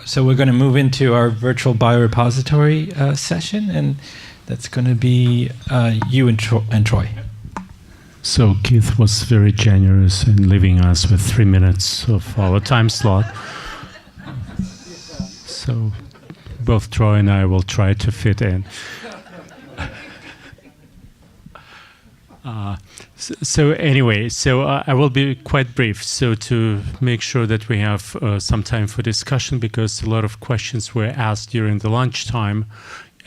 So we're going to move into our virtual biorepository session, and that's going to be you and Troy. So Keith was very generous in leaving us with 3 minutes of our time slot. So both Troy and I will try to fit in. So anyway, I will be quite brief. So to make sure that we have some time for discussion, because a lot of questions were asked during the lunchtime,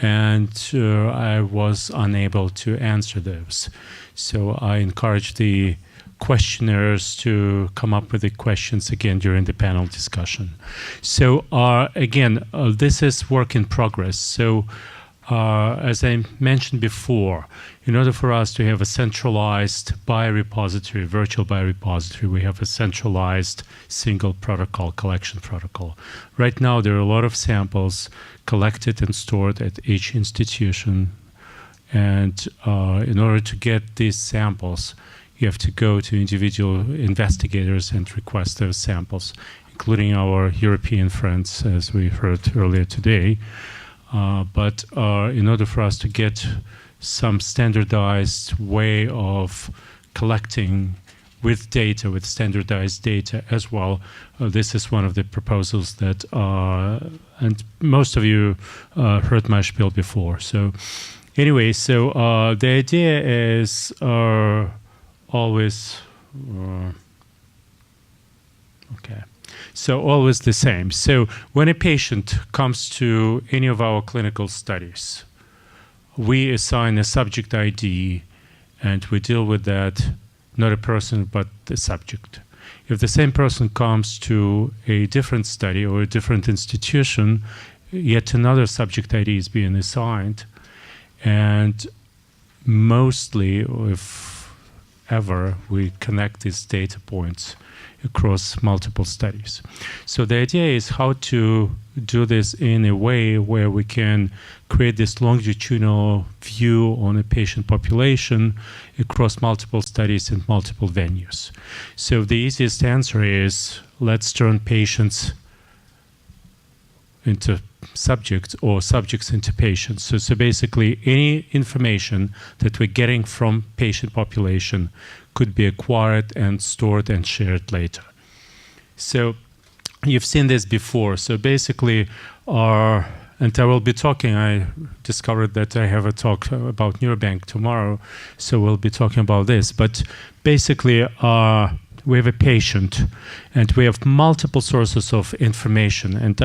and I was unable to answer those. So I encourage the questioners to come up with the questions again during the panel discussion. So again, this is work in progress. So as I mentioned before, in order for us to have a centralized biorepository, virtual biorepository, we have a centralized single protocol, collection protocol. Right now, there are a lot of samples collected and stored at each institution. And in order to get these samples, you have to go to individual investigators and request those samples, including our European friends, as we heard earlier today. But in order for us to get some standardized way of collecting with data, with standardized data as well, this is one of the proposals that, and most of you heard my spiel before. So anyway, so the idea is always, okay. So always the same. So when a patient comes to any of our clinical studies, we assign a subject ID, and we deal with that, not a person, but the subject. If the same person comes to a different study or a different institution, yet another subject ID is being assigned. And mostly, if ever, we connect these data points across multiple studies. So the idea is how to do this in a way where we can create this longitudinal view on a patient population across multiple studies and multiple venues. So the easiest answer is, let's turn patients into subjects or subjects into patients. So basically any information that we're getting from patient population could be acquired and stored and shared later. So you've seen this before. So basically and I will be talking, I discovered that I have a talk about Neurobank tomorrow, so we'll be talking about this. But basically we have a patient, and we have multiple sources of information. And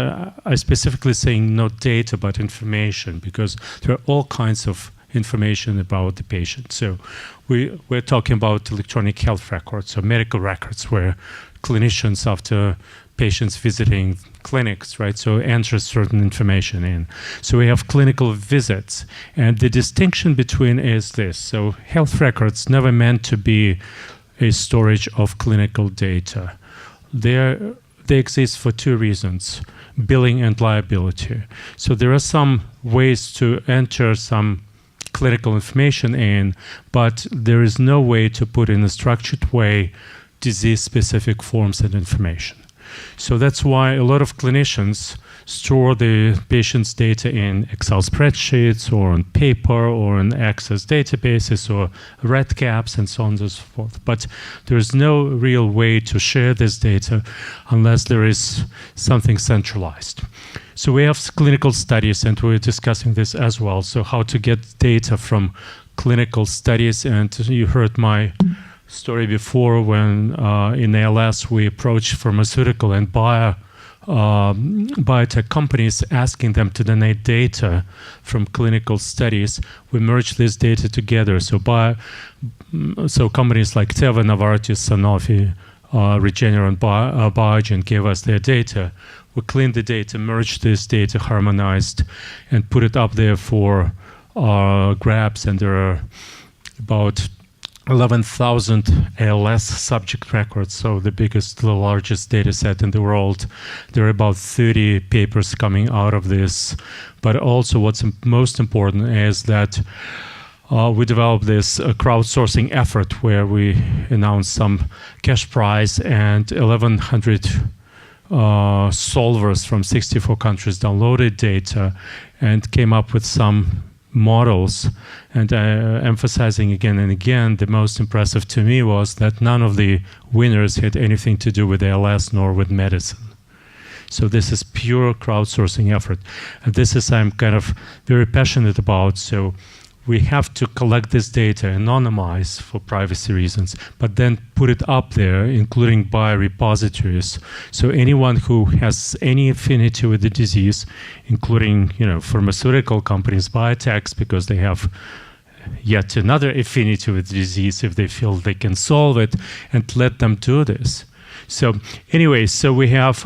I specifically saying not data, but information, because there are all kinds of information about the patient. So we're talking about electronic health records, so medical records, where clinicians, after patients visiting clinics, right, so enter certain information in. So we have clinical visits, and the distinction between is this. So health records never meant to be a storage of clinical data. They exist for two reasons: billing and liability. So there are some ways to enter some clinical information in, but there is no way to put in a structured way disease-specific forms and information. So that's why a lot of clinicians store the patient's data in Excel spreadsheets or on paper or in Access databases or red caps and so on and so forth. But there is no real way to share this data unless there is something centralized. So we have clinical studies, and we're discussing this as well. So how to get data from clinical studies, and you heard my story before when in ALS we approached pharmaceutical and biotech companies asking them to donate data from clinical studies. We merged this data together. So companies like Teva, Novartis, Sanofi, Regeneron, Biogen gave us their data. We cleaned the data, merged this data, harmonized, and put it up there for grabs. And there are about 11,000 ALS subject records, so the largest data set in the world. There are about 30 papers coming out of this. But also what's most important is that we developed this crowdsourcing effort where we announced some cash prize, and 1,100 solvers from 64 countries downloaded data and came up with some models. And emphasizing again and again, the most impressive to me was that none of the winners had anything to do with ALS nor with medicine. So this is pure crowdsourcing effort. And this is I'm kind of very passionate about. So we have to collect this data, anonymize for privacy reasons, but then put it up there, including biorepositories. So anyone who has any affinity with the disease, including pharmaceutical companies, biotechs, because they have yet another affinity with the disease if they feel they can solve it, and let them do this. So anyway, so we have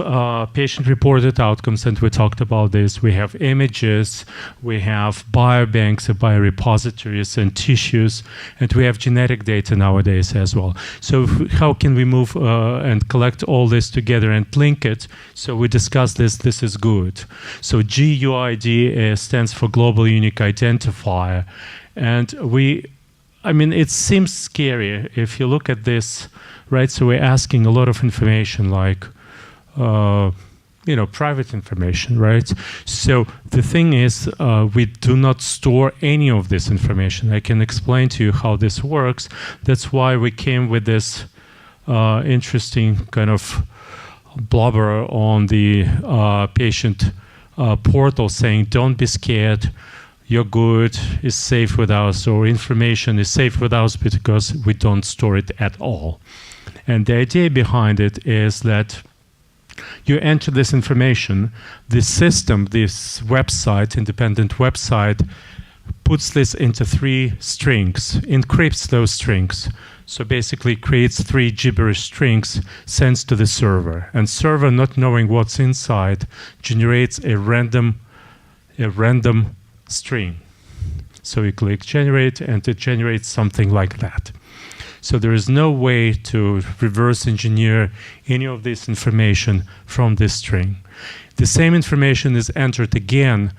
patient-reported outcomes, and we talked about this. We have images, we have biobanks and biorepositories and tissues, and we have genetic data nowadays as well. So how can we move and collect all this together and link it? So we discussed this. This is good. So GUID stands for Global Unique Identifier. And it seems scary if you look at this, right? So we're asking a lot of information like, private information, right? So the thing is, we do not store any of this information. I can explain to you how this works. That's why we came with this interesting kind of blubber on the patient portal saying, don't be scared. Your good is safe with us, or information is safe with us because we don't store it at all. And the idea behind it is that you enter this information, the system, this website, independent website, puts this into 3 strings, encrypts those strings. So basically creates 3 gibberish strings, sends to the server. And server, not knowing what's inside, generates a random string. So you click generate, and it generates something like that. So there is no way to reverse engineer any of this information from this string. The same information is entered again,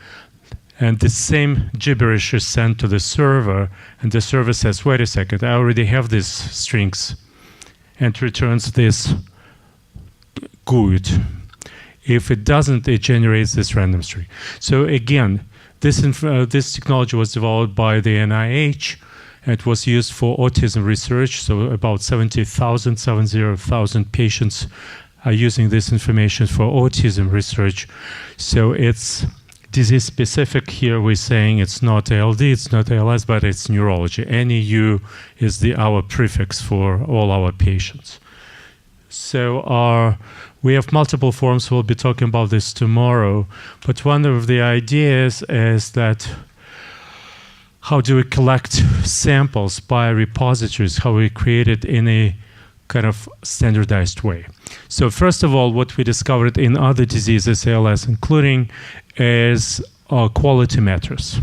and the same gibberish is sent to the server, and the server says, wait a second, I already have these strings, and returns this good. If it doesn't, it generates this random string. So again, this technology was developed by the NIH. It was used for autism research, so about 70,000 patients are using this information for autism research. So it's disease-specific here. We're saying it's not ALD, it's not ALS, but it's neurology. NEU is our prefix for all our patients. So we have multiple forms. We'll be talking about this tomorrow. But one of the ideas is that how do we collect samples by repositories, how we create it in a kind of standardized way. So first of all, what we discovered in other diseases, ALS including, is quality matters.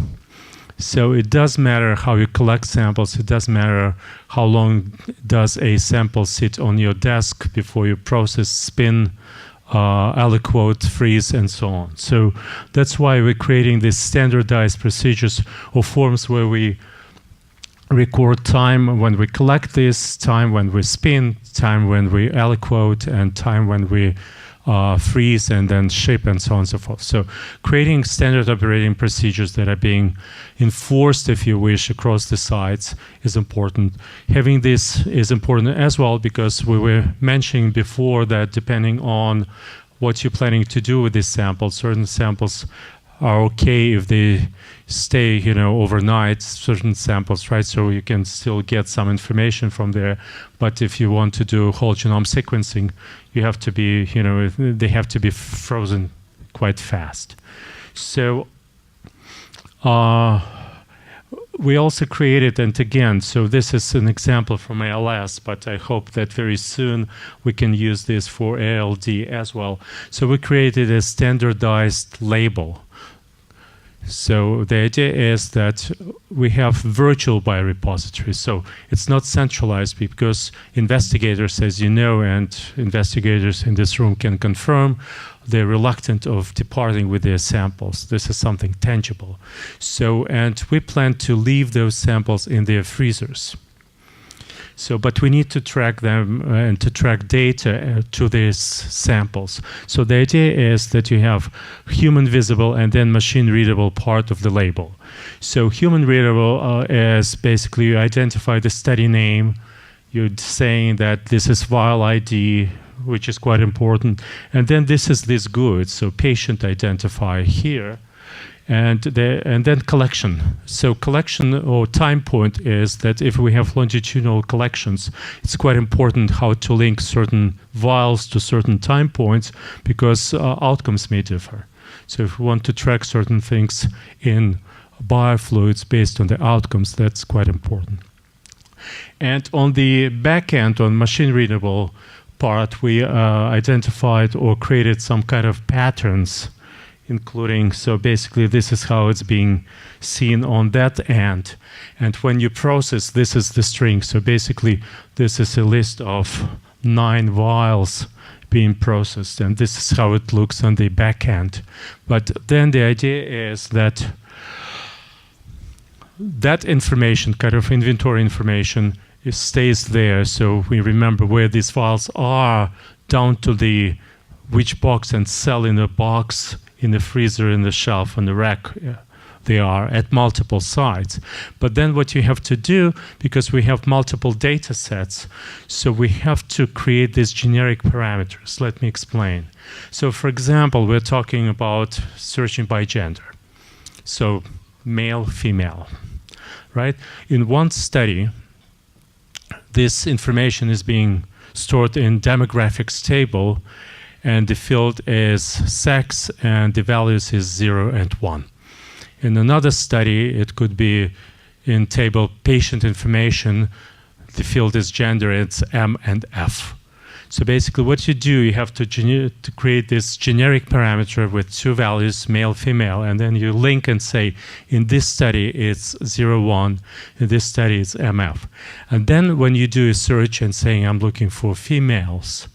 So it does matter how you collect samples. It does matter how long does a sample sit on your desk before you process, spin, aliquot, freeze, and so on. So that's why we're creating these standardized procedures or forms where we record time when we collect this, time when we spin, time when we aliquot, and time when we freeze and then ship, and so on and so forth. So creating standard operating procedures that are being enforced, if you wish, across the sites is important. Having this is important as well because we were mentioning before that depending on what you're planning to do with these samples, certain samples are okay if they stay, overnight, certain samples, right? So you can still get some information from there. But if you want to do whole genome sequencing, you have to be, they have to be frozen quite fast. So we also created, and again, so this is an example from ALS, but I hope that very soon we can use this for ALD as well. So we created a standardized label. So the idea is that we have virtual biorepositories. So it's not centralized because investigators, as you know, and investigators in this room can confirm, they're reluctant of departing with their samples. This is something tangible. So, and we plan to leave those samples in their freezers. So, but we need to track them and to track data to these samples. So the idea is that you have human visible and then machine readable part of the label. So human readable is basically you identify the study name, you're saying that this is vial ID, which is quite important, and then this is this good, so patient identifier here. And then collection. So collection or time point is that if we have longitudinal collections, it's quite important how to link certain vials to certain time points because outcomes may differ. So if we want to track certain things in biofluids based on the outcomes, that's quite important. And on the back end, on machine readable part, we identified or created some kind of patterns, including, so basically this is how it's being seen on that end. And when you process, this is the string. So basically this is a list of 9 vials being processed, and this is how it looks on the back end. But then the idea is that that information, kind of inventory information, it stays there. So we remember where these files are down to the which box and cell in the box, in the freezer, in the shelf, on the rack they are at multiple sites. But then what you have to do, because we have multiple data sets, so we have to create these generic parameters. Let me explain. So for example, we're talking about searching by gender. So male, female, right? In one study, this information is being stored in demographics table, and the field is sex, and the values is 0 and 1. In another study, it could be in table patient information, the field is gender, it's M and F. So basically what you do, you have to create this generic parameter with 2 values, male, female, and then you link and say, in this study it's 0, 1, in this study it's MF. And then when you do a search and saying I'm looking for females,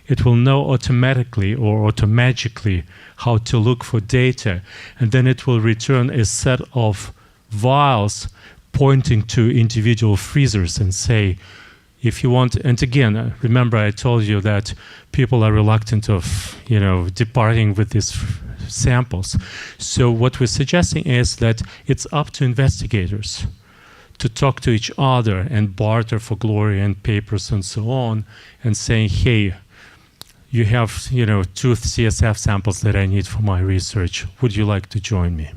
it will know automatically or automagically how to look for data, and then it will return a set of vials pointing to individual freezers and say, if you want, and again, remember I told you that people are reluctant of, departing with these samples. So what we're suggesting is that it's up to investigators to talk to each other and barter for glory and papers and so on, and saying, hey, you have, 2 CSF samples that I need for my research. Would you like to join me?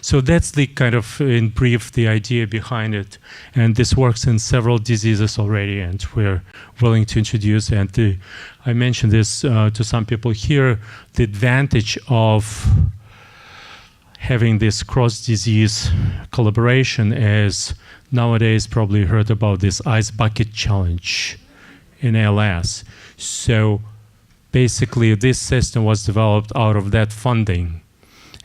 So that's the kind of, in brief, the idea behind it. And this works in several diseases already, and we're willing to introduce. And I mentioned this to some people here, the advantage of having this cross-disease collaboration is nowadays probably heard about this ice bucket challenge in ALS. So basically, this system was developed out of that funding,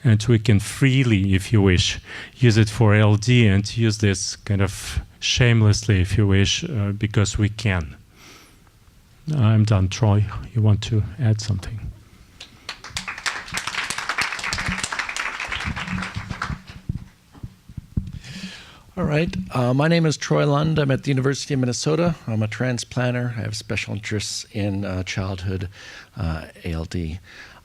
and we can freely, if you wish, use it for LD and use this kind of shamelessly, if you wish, because we can. I'm done. Troy, you want to add something? All right. My name is Troy Lund. I'm at the University of Minnesota. I'm a transplanter. I have special interests in childhood ALD.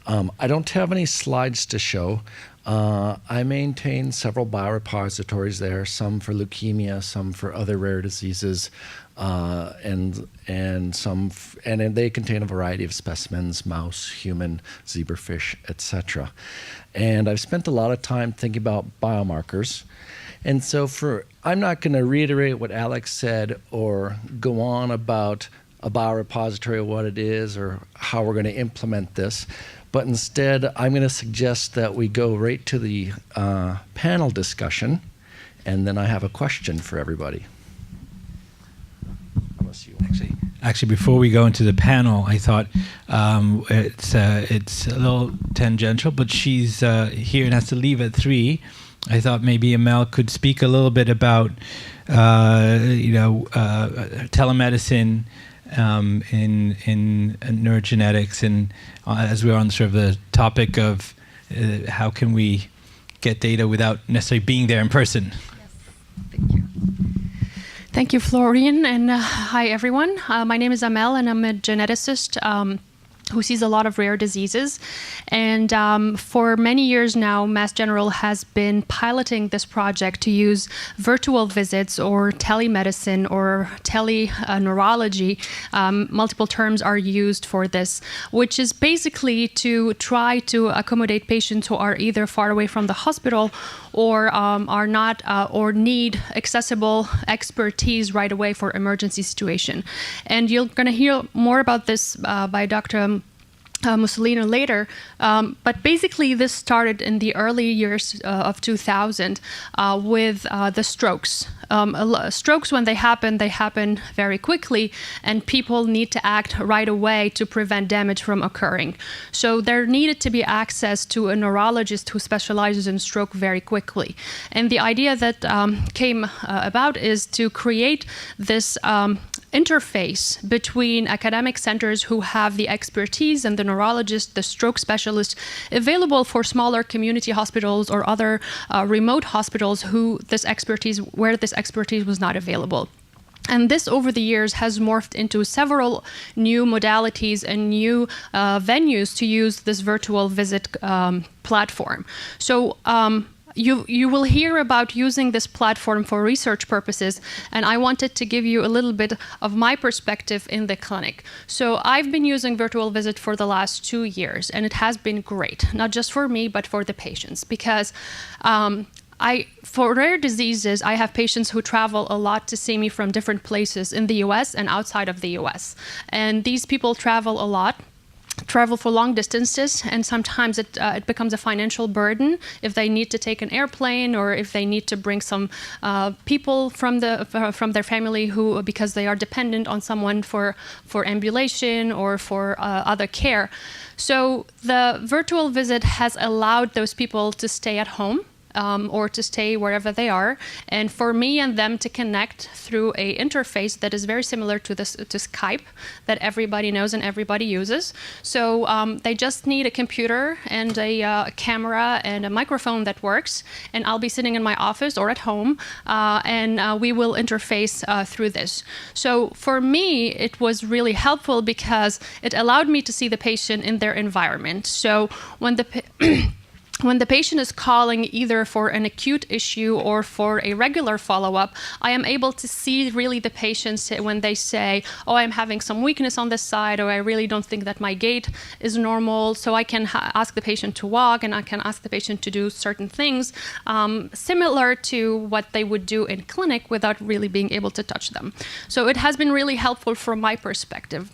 I don't have any slides to show. I maintain several biorepositories there, some for leukemia, some for other rare diseases, and they contain a variety of specimens: mouse, human, zebrafish, etc. And I've spent a lot of time thinking about biomarkers. And so I'm not going to reiterate what Alex said or go on about a biorepository, what it is, or how we're going to implement this. But instead, I'm going to suggest that we go right to the panel discussion, and then I have a question for everybody. Unless you Actually, before we go into the panel, I thought it's a little tangential, but she's here and has to leave at 3. I thought maybe Amel could speak a little bit about, telemedicine in neurogenetics, and as we're on sort of the topic of how can we get data without necessarily being there in person. Yes, thank you. Thank you, Florian, and hi, everyone. My name is Amel, and I'm a geneticist who sees a lot of rare diseases. And for many years now, Mass General has been piloting this project to use virtual visits or telemedicine or teleneurology. Multiple terms are used for this, which is basically to try to accommodate patients who are either far away from the hospital or are not or need accessible expertise right away for emergency situation. And you're going to hear more about this by Dr. Musolino later, but basically this started in the early years of 2000 with the strokes. Strokes, when they happen very quickly, and people need to act right away to prevent damage from occurring. So there needed to be access to a neurologist who specializes in stroke very quickly. And the idea that came about is to create this interface between academic centers who have the expertise and the neurologist, the stroke specialist, available for smaller community hospitals or other remote hospitals where this expertise was not available. And this, over the years, has morphed into several new modalities and new venues to use this virtual visit platform. So you will hear about using this platform for research purposes, and I wanted to give you a little bit of my perspective in the clinic. So I've been using virtual visit for the last 2 years, and it has been great, not just for me, but for the patients, because for rare diseases, I have patients who travel a lot to see me from different places in the US and outside of the US. And these people travel a lot, travel for long distances, and sometimes it becomes a financial burden if they need to take an airplane or if they need to bring some people from their family because they are dependent on someone for ambulation or for other care. So the virtual visit has allowed those people to stay at home. Or to stay wherever they are, and for me and them to connect through a interface that is very similar to Skype that everybody knows and everybody uses. So they just need a computer and a camera and a microphone that works, and I'll be sitting in my office or at home, and we will interface through this. So for me, it was really helpful because it allowed me to see the patient in their environment. So when the patient is calling either for an acute issue or for a regular follow-up, I am able to see really the patients when they say, oh, I'm having some weakness on this side, or I really don't think that my gait is normal. So I can ask the patient to walk, and I can ask the patient to do certain things similar to what they would do in clinic without really being able to touch them. So it has been really helpful from my perspective.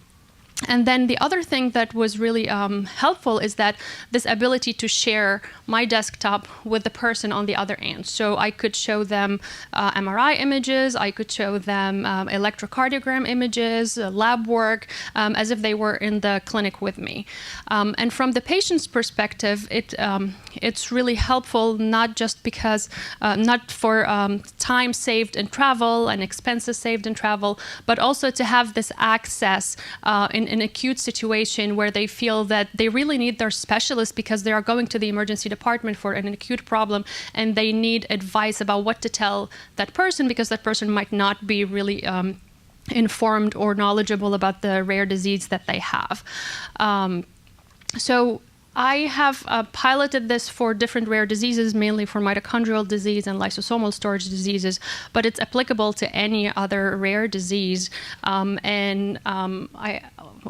And then the other thing that was really helpful is that this ability to share my desktop with the person on the other end. So I could show them MRI images, I could show them electrocardiogram images, lab work, as if they were in the clinic with me. And from the patient's perspective, it's really helpful, not just because, not for time saved in travel and expenses saved in travel, but also to have this access in an acute situation where they feel that they really need their specialist because they are going to the emergency department for an acute problem, and they need advice about what to tell that person because that person might not be really informed or knowledgeable about the rare disease that they have. So I have piloted this for different rare diseases, mainly for mitochondrial disease and lysosomal storage diseases, but it's applicable to any other rare disease. I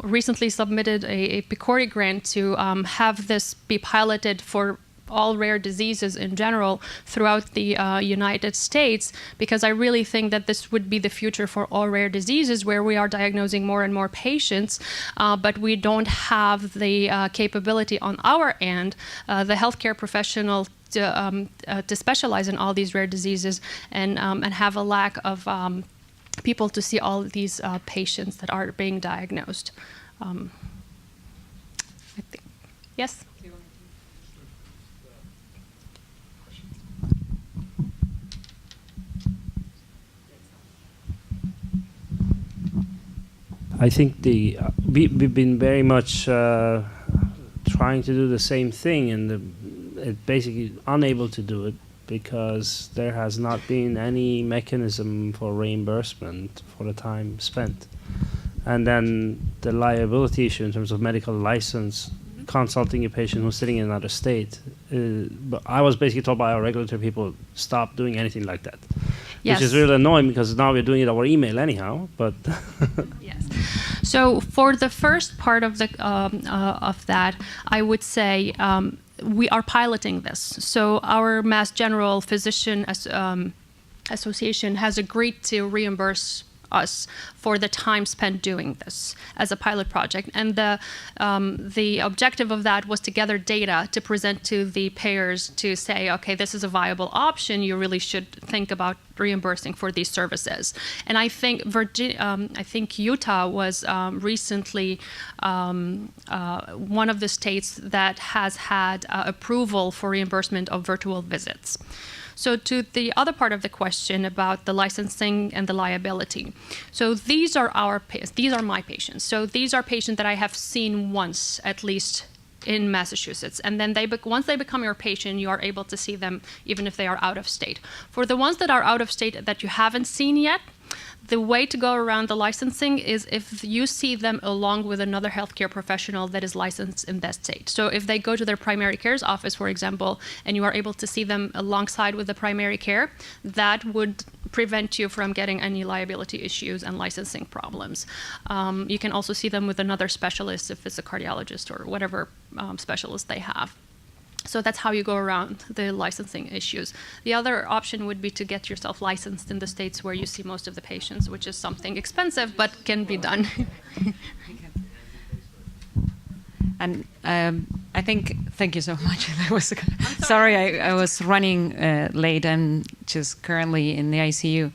recently submitted a PCORI grant to have this be piloted for all rare diseases in general throughout the United States, because I really think that this would be the future for all rare diseases, where we are diagnosing more and more patients, but we don't have the capability on our end, the healthcare professional, to specialize in all these rare diseases and have a lack of people to see all these patients that are being diagnosed. I think. Yes? I think we've been very much trying to do the same thing, and basically unable to do it because there has not been any mechanism for reimbursement for the time spent. And then the liability issue in terms of medical license, consulting a patient who's sitting in another state. But I was basically told by our regulatory people, stop doing anything like that. Yes. Which is really annoying because now we're doing it over email anyhow. But yes. So for the first part of that, I would say we are piloting this. So our Mass General Physician Association has agreed to reimburse us for the time spent doing this as a pilot project. And the objective of that was to gather data to present to the payers to say, okay, this is a viable option. You really should think about reimbursing for these services. And I think Utah was recently one of the states that has had approval for reimbursement of virtual visits. So to the other part of the question about the licensing and the liability. So these are my patients. So these are patients that I have seen once at least in Massachusetts. And then once they become your patient, you are able to see them even if they are out of state. For the ones that are out of state that you haven't seen yet, the way to go around the licensing is if you see them along with another healthcare professional that is licensed in that state. So if they go to their primary care's office, for example, and you are able to see them alongside with the primary care, that would prevent you from getting any liability issues and licensing problems. You can also see them with another specialist if it's a cardiologist or whatever specialist they have. So that's how you go around the licensing issues. The other option would be to get yourself licensed in the states where you see most of the patients, which is something expensive, but can be done. And thank you so much. Sorry, I was running late. I'm just currently in the ICU.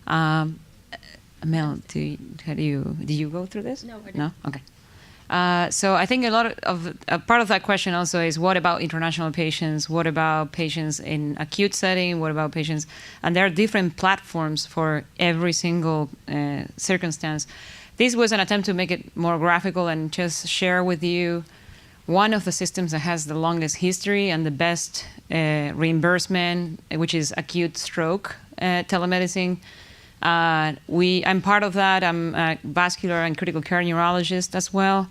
Amel, did you go through this? No, I didn't. No? Okay. So I think a part of that question also is, what about international patients? What about patients in acute setting? What about patients? And there are different platforms for every single circumstance. This was an attempt to make it more graphical and just share with you one of the systems that has the longest history and the best reimbursement, which is acute stroke telemedicine. I'm part of that. I'm a vascular and critical care neurologist as well.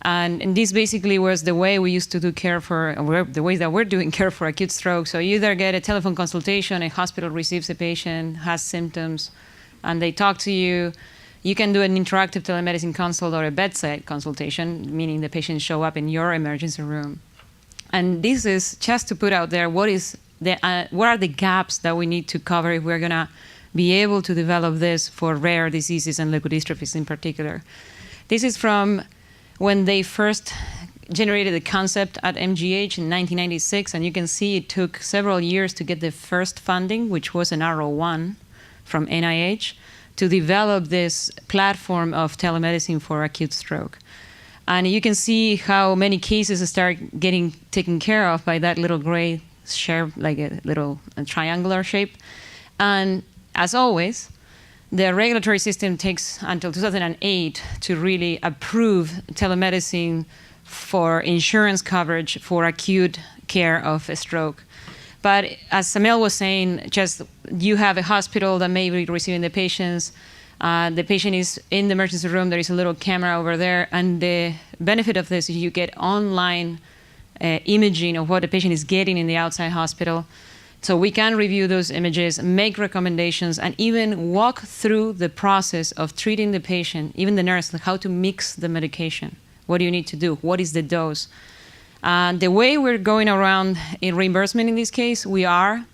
And this basically was the way we used to do the way that we're doing care for acute stroke. So you either get a telephone consultation, a hospital receives a patient, has symptoms, and they talk to you. You can do an interactive telemedicine consult or a bedside consultation, meaning the patient show up in your emergency room. And this is just to put out there what are the gaps that we need to cover if we're going to be able to develop this for rare diseases and leukodystrophies in particular. This is from when they first generated the concept at MGH in 1996, and you can see it took several years to get the first funding, which was an R01 from NIH, to develop this platform of telemedicine for acute stroke. And you can see how many cases start getting taken care of by that little gray shape, like a little triangular shape. And as always, the regulatory system takes until 2008 to really approve telemedicine for insurance coverage for acute care of a stroke. But as Amel was saying, just you have a hospital that may be receiving the patients. The patient is in the emergency room. There is a little camera over there. And the benefit of this is you get online imaging of what the patient is getting in the outside hospital. So we can review those images, make recommendations, and even walk through the process of treating the patient, even the nurse, like how to mix the medication. What do you need to do? What is the dose? The way we're going around in reimbursement in this case, we are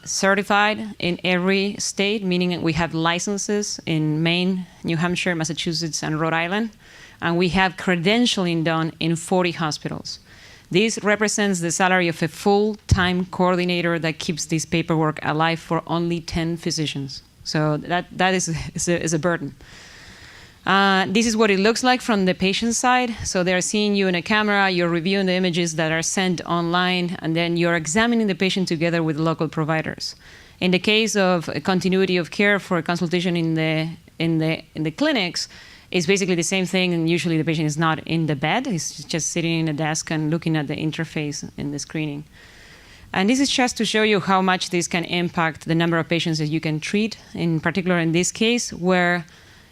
certified in every state, meaning we have licenses in Maine, New Hampshire, Massachusetts, and Rhode Island. And we have credentialing done in 40 hospitals. This represents the salary of a full-time coordinator that keeps this paperwork alive for only 10 physicians. So that is a burden. This is what it looks like from the patient side. So they're seeing you in a camera, you're reviewing the images that are sent online, and then you're examining the patient together with local providers. In the case of a continuity of care for a consultation in the clinics, it's basically the same thing, and usually the patient is not in the bed. He's just sitting in a desk and looking at the interface in the screening. And this is just to show you how much this can impact the number of patients that you can treat, in particular in this case, where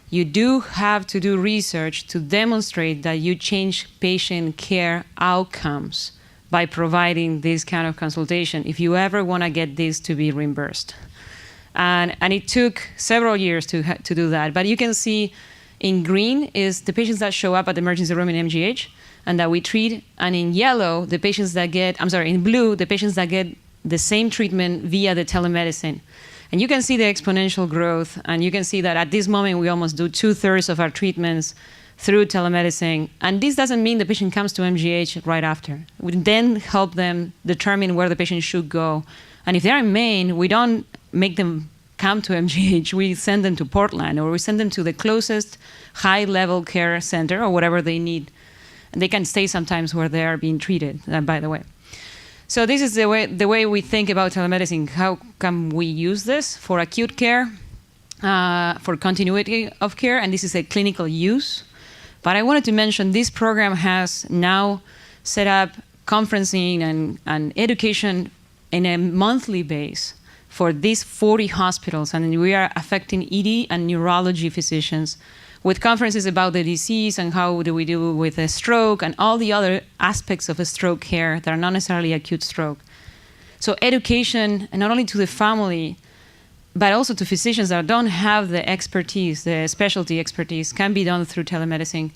you do have to do research to demonstrate that you change patient care outcomes by providing this kind of consultation if you ever want to get this to be reimbursed. And it took several years to do that. But you can see in green is the patients that show up at the emergency room in MGH and that we treat. And in yellow, the patients that get, in blue, the patients that get the same treatment via the telemedicine. And you can see the exponential growth. And you can see that at this moment, we almost do 2/3 of our treatments through telemedicine. And this doesn't mean the patient comes to MGH right after. We then help them determine where the patient should go. And if they're in Maine, we don't make them come to MGH. We send them to Portland, or we send them to the closest high-level care center or whatever they need. And they can stay sometimes where they are being treated, by the way. So this is the way we think about telemedicine. How can we use this for acute care, for continuity of care? And this is a clinical use. But I wanted to mention this program has now set up conferencing and education in a monthly base for these 40 hospitals. And we are affecting ED and neurology physicians with conferences about the disease and how do we deal with a stroke and all the other aspects of a stroke care that are not necessarily acute stroke. So education, and not only to the family, but also to physicians that don't have the expertise, the specialty expertise, can be done through telemedicine.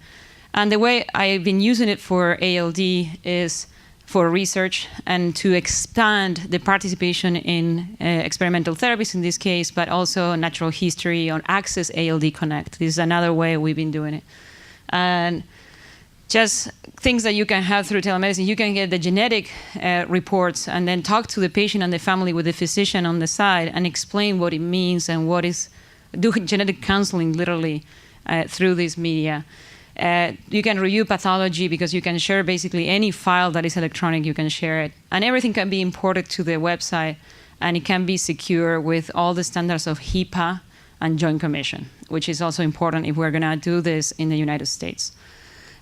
And the way I've been using it for ALD is for research and to expand the participation in experimental therapies in this case, but also natural history or Access ALD Connect. This is another way we've been doing it. And just things that you can have through telemedicine. You can get the genetic reports and then talk to the patient and the family with the physician on the side and explain what it means and do genetic counseling literally through this media. You can review pathology because you can share basically any file that is electronic, you can share it. And everything can be imported to the website, and it can be secure with all the standards of HIPAA and Joint Commission, which is also important if we're going to do this in the United States.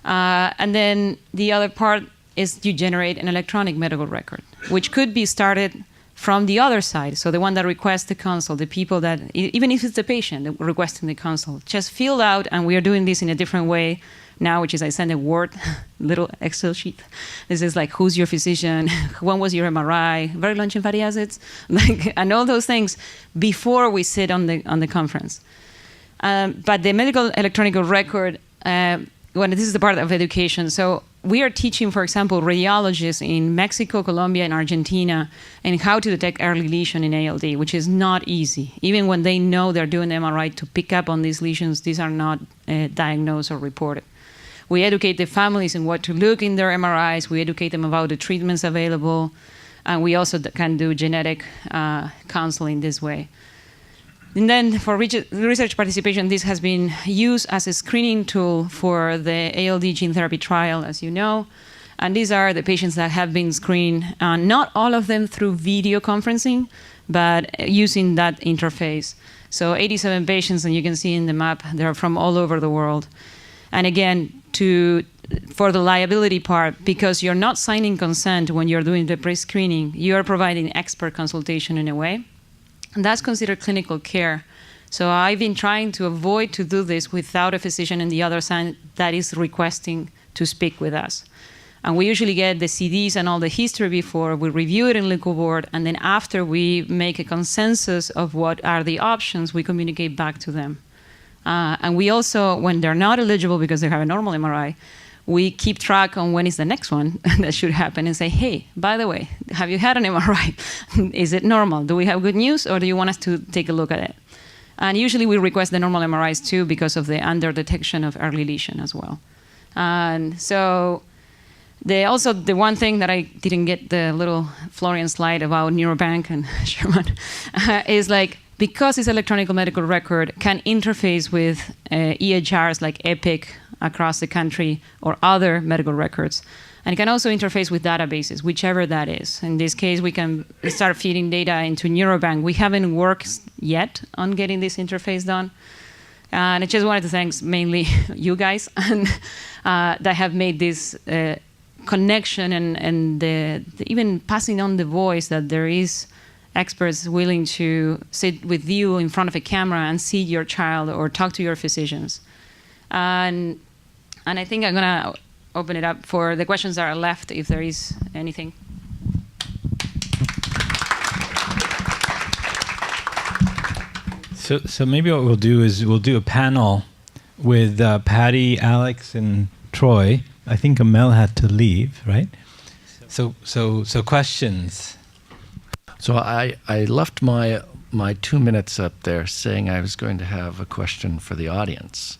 And then the other part is you generate an electronic medical record, which could be started from the other side. So the one that requests the consult, the people that, even if it's the patient requesting the consult, just fill out, and we are doing this in a different way now, which is I send a Word little Excel sheet. This is like, who's your physician? When was your MRI? Very long and fatty acids? And all those things before we sit on the conference. But the medical electronic record, this is the part of education. So we are teaching, for example, radiologists in Mexico, Colombia, and Argentina, and how to detect early lesion in ALD, which is not easy. Even when they know they're doing MRI to pick up on these lesions, these are not diagnosed or reported. We educate the families in what to look in their MRIs. We educate them about the treatments available. And we also can do genetic counseling this way. And then for research participation, this has been used as a screening tool for the ALD gene therapy trial, as you know. And these are the patients that have been screened, not all of them through video conferencing, but using that interface. So 87 patients, and you can see in the map, they're from all over the world. And again, for the liability part, because you're not signing consent when you're doing the pre-screening, you are providing expert consultation in a way. And that's considered clinical care. So I've been trying to avoid to do this without a physician on the other side that is requesting to speak with us. And we usually get the CDs and all the history before, we review it in Liquid Board, and then after we make a consensus of what are the options, we communicate back to them. And we also, when they're not eligible because they have a normal MRI, we keep track on when is the next one that should happen and say, hey, by the way, have you had an MRI? Is it normal? Do we have good news, or do you want us to take a look at it? And usually we request the normal MRIs too because of the under-detection of early lesion as well. And so also the one thing that I didn't get the little Florian slide about Neurobank and Sherman is because this electronic medical record can interface with EHRs like Epic across the country or other medical records. And it can also interface with databases, whichever that is. In this case, we can start feeding data into Neurobank. We haven't worked yet on getting this interface done. And I just wanted to thank mainly you guys that have made this connection and the even passing on the voice that there is experts willing to sit with you in front of a camera and see your child or talk to your physicians. And I think I'm going to open it up for the questions that are left, if there is anything. So maybe what we'll do is we'll do a panel with Patty, Alex, and Troy. I think Amel had to leave, right? So questions. So I left my 2 minutes up there saying I was going to have a question for the audience.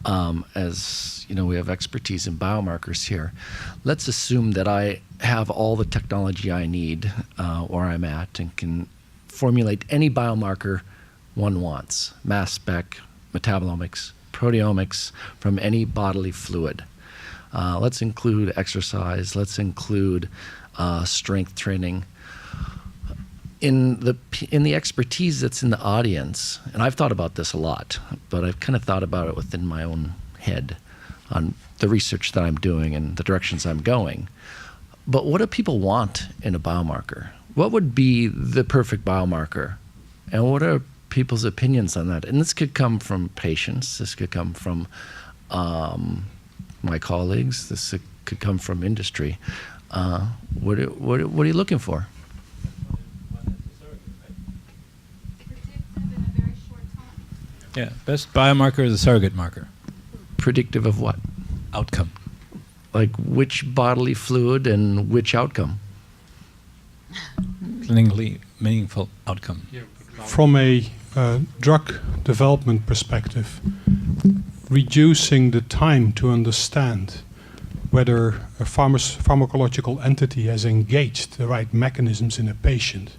As you know, we have expertise in biomarkers here. Let's assume that I have all the technology I need where I'm at and can formulate any biomarker one wants: mass spec, metabolomics, proteomics from any bodily fluid. Let's include exercise. Let's include strength training. In the expertise that's in the audience, and I've thought about this a lot, but I've kind of thought about it within my own head on the research that I'm doing and the directions I'm going. But what do people want in a biomarker? What would be the perfect biomarker? And what are people's opinions on that? And this could come from patients. This could come from my colleagues. This could come from industry. What are you looking for? Yeah, best biomarker is a surrogate marker. Predictive of what? Outcome. Like which bodily fluid and which outcome? Clinically meaningful outcome. From a drug development perspective, reducing the time to understand whether a pharmacological entity has engaged the right mechanisms in a patient,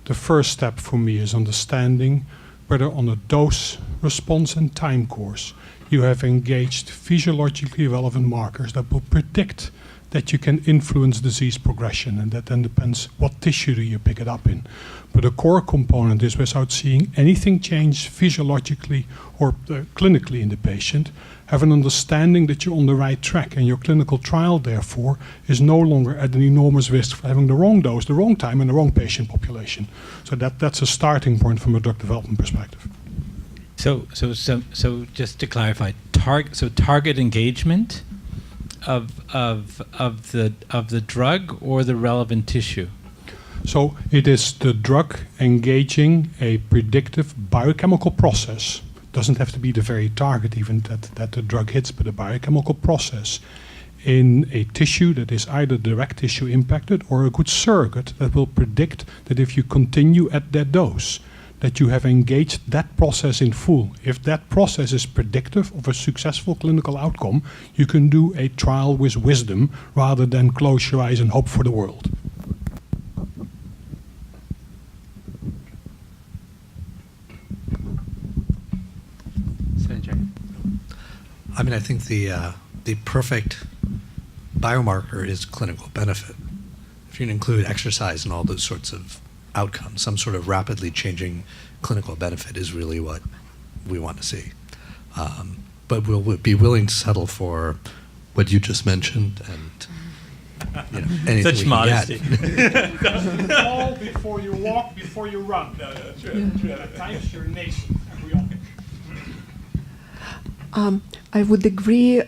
the first step for me is understanding whether on a dose, response, and time course you have engaged physiologically relevant markers that will predict that you can influence disease progression, and that then depends what tissue do you pick it up in. But a core component is without seeing anything change physiologically or clinically in the patient, have an understanding that you're on the right track, and your clinical trial, therefore, is no longer at an enormous risk for having the wrong dose, the wrong time, and the wrong patient population. So that's a starting point from a drug development perspective. So just to clarify, target engagement of the drug or the relevant tissue? So it is the drug engaging a predictive biochemical process. Doesn't have to be the very target even that the drug hits, but a biochemical process in a tissue that is either direct tissue impacted or a good surrogate that will predict that if you continue at that dose, that you have engaged that process in full. If that process is predictive of a successful clinical outcome, you can do a trial with wisdom rather than close your eyes and hope for the world. I mean, I think the perfect biomarker is clinical benefit. If you can include exercise and all those sorts of outcomes, some sort of rapidly changing clinical benefit is really what we want to see. But we'll be willing to settle for what you just mentioned and anything Such we modesty. can get. Fall before you walk, before you run. At times you're nascent, and we all. I would agree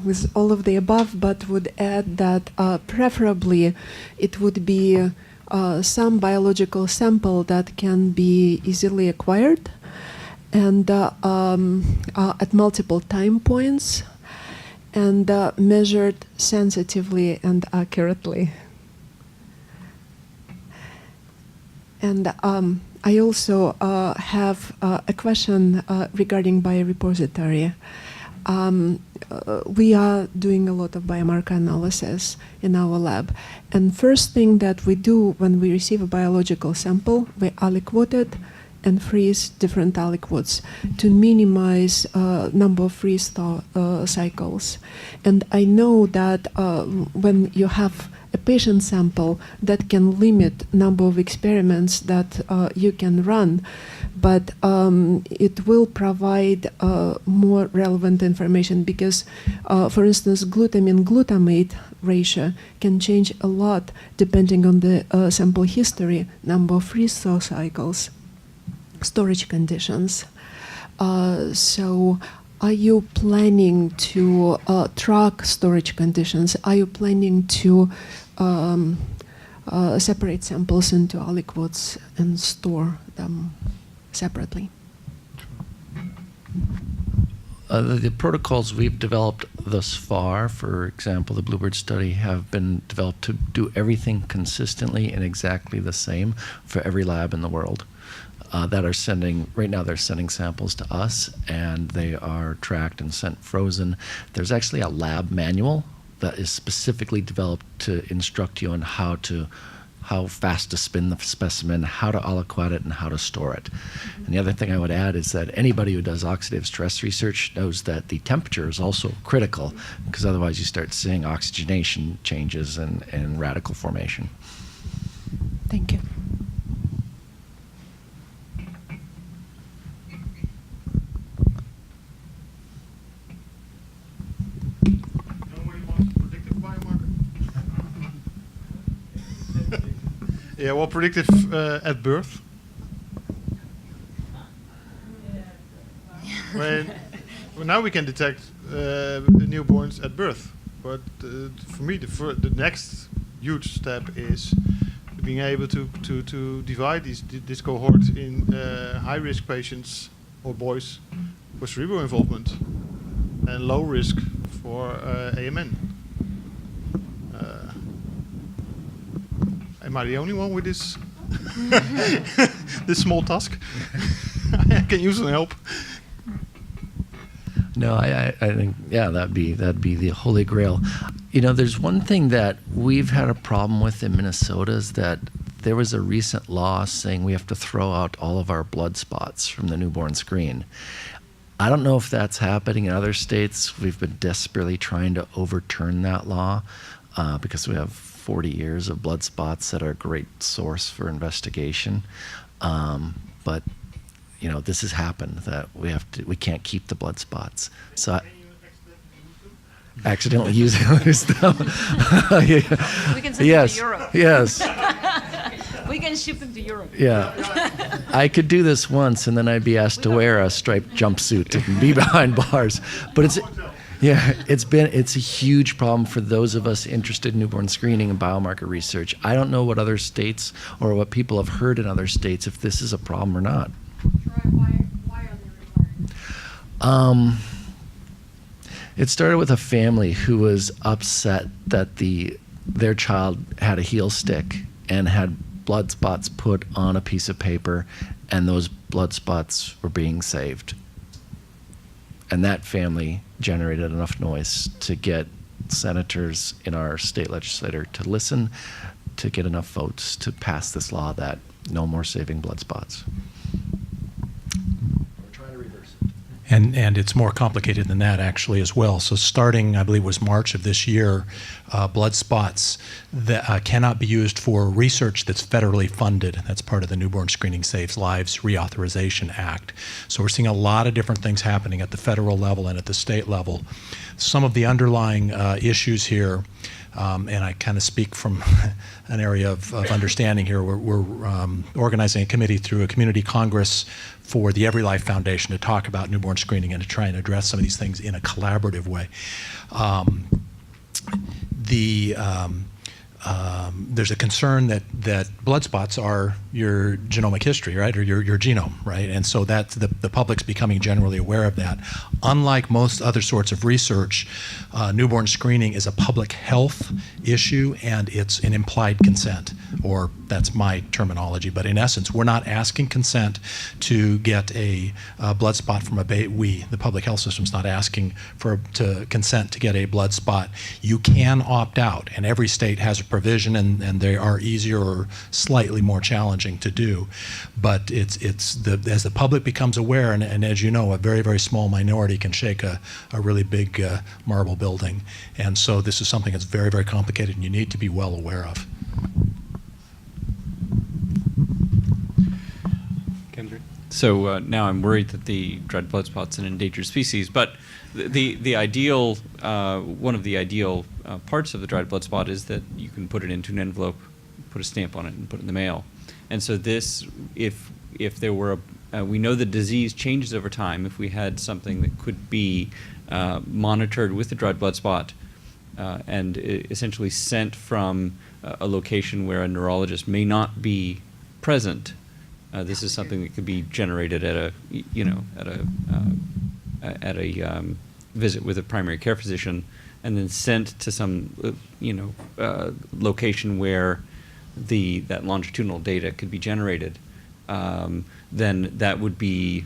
with all of the above, but would add that preferably it would be some biological sample that can be easily acquired and at multiple time points and measured sensitively and accurately. And I also have a question regarding Biorepository. We are doing a lot of biomarker analysis in our lab. And first thing that we do when we receive a biological sample, we aliquot it and freeze different aliquots to minimize number of freeze cycles. And I know that when you have a patient sample, that can limit number of experiments that you can run, but it will provide more relevant information because, for instance, glutamate ratio can change a lot depending on the sample history, number of freeze thaw cycles, storage conditions. So are you planning to track storage conditions? Are you planning to separate samples into aliquots and store them separately? The protocols we've developed thus far, for example, the Bluebird study, have been developed to do everything consistently and exactly the same for every lab in the world. That are sending, right now they're sending samples to us, and they are tracked and sent frozen. There's actually a lab manual that is specifically developed to instruct you on how fast to spin the specimen, how to aliquot it, and how to store it. And the other thing I would add is that anybody who does oxidative stress research knows that the temperature is also critical, because otherwise you start seeing oxygenation changes and radical formation. Thank you. Yeah, well, predictive at birth. Well, now we can detect newborns at birth, but for me, the next huge step is being able to divide this cohort in high-risk patients or boys for cerebral involvement and low risk for AMN. Am I the only one with this this small task? I can use some help. No, I think, yeah, that'd be the holy grail. You know, there's one thing that we've had a problem with in Minnesota is that there was a recent law saying we have to throw out all of our blood spots from the newborn screen. I don't know if that's happening in other states. We've been desperately trying to overturn that law because we have 40 years of blood spots that are a great source for investigation. But you know, this has happened that we can't keep the blood spots. So I accidentally use them. We can send Yes. them to Europe. Yes. We can ship them to Europe. Yeah. I could do this once and then I'd be asked to wear a striped jumpsuit and be behind bars. But it's a huge problem for those of us interested in newborn screening and biomarker research. I don't know what other states or what people have heard in other states, if this is a problem or not. Why are they required? It started with a family who was upset that their child had a heel stick and had blood spots put on a piece of paper, and those blood spots were being saved. And that family generated enough noise to get senators in our state legislature to listen, to get enough votes to pass this law that no more saving blood spots. We're trying to reverse it. And it's more complicated than that, actually, as well. So starting, I believe it was March of this year, blood spots that cannot be used for research that's federally funded. That's part of the Newborn Screening Saves Lives Reauthorization Act. So we're seeing a lot of different things happening at the federal level and at the state level. Some of the underlying issues here, and I kind of speak from an area of understanding here. We're organizing a committee through a community congress for the Every Life Foundation to talk about newborn screening and to try and address some of these things in a collaborative way. There's a concern that blood spots are your genomic history, right, or your genome, right? And so that the public's becoming generally aware of that. Unlike most other sorts of research, newborn screening is a public health issue, and it's an implied consent, or that's my terminology. But in essence, we're not asking consent to get a blood spot from a baby. The public health system's not asking to consent to get a blood spot. You can opt out, and every state has a provision, and they are easier or slightly more challenging to do. But as the public becomes aware, and as you know, a very, very small minority can shake a really big marble building. And so this is something that's very, very complicated, and you need to be well aware of. So now I'm worried that the dried blood spot's an endangered species. But the ideal, one of the ideal parts of the dried blood spot is that you can put it into an envelope, put a stamp on it, and put it in the mail. And so this, if there were we know the disease changes over time. If we had something that could be monitored with the dried blood spot and essentially sent from a location where a neurologist may not be present, this is something that could be generated at a visit with a primary care physician, and then sent to some location where that longitudinal data could be generated. Then that would be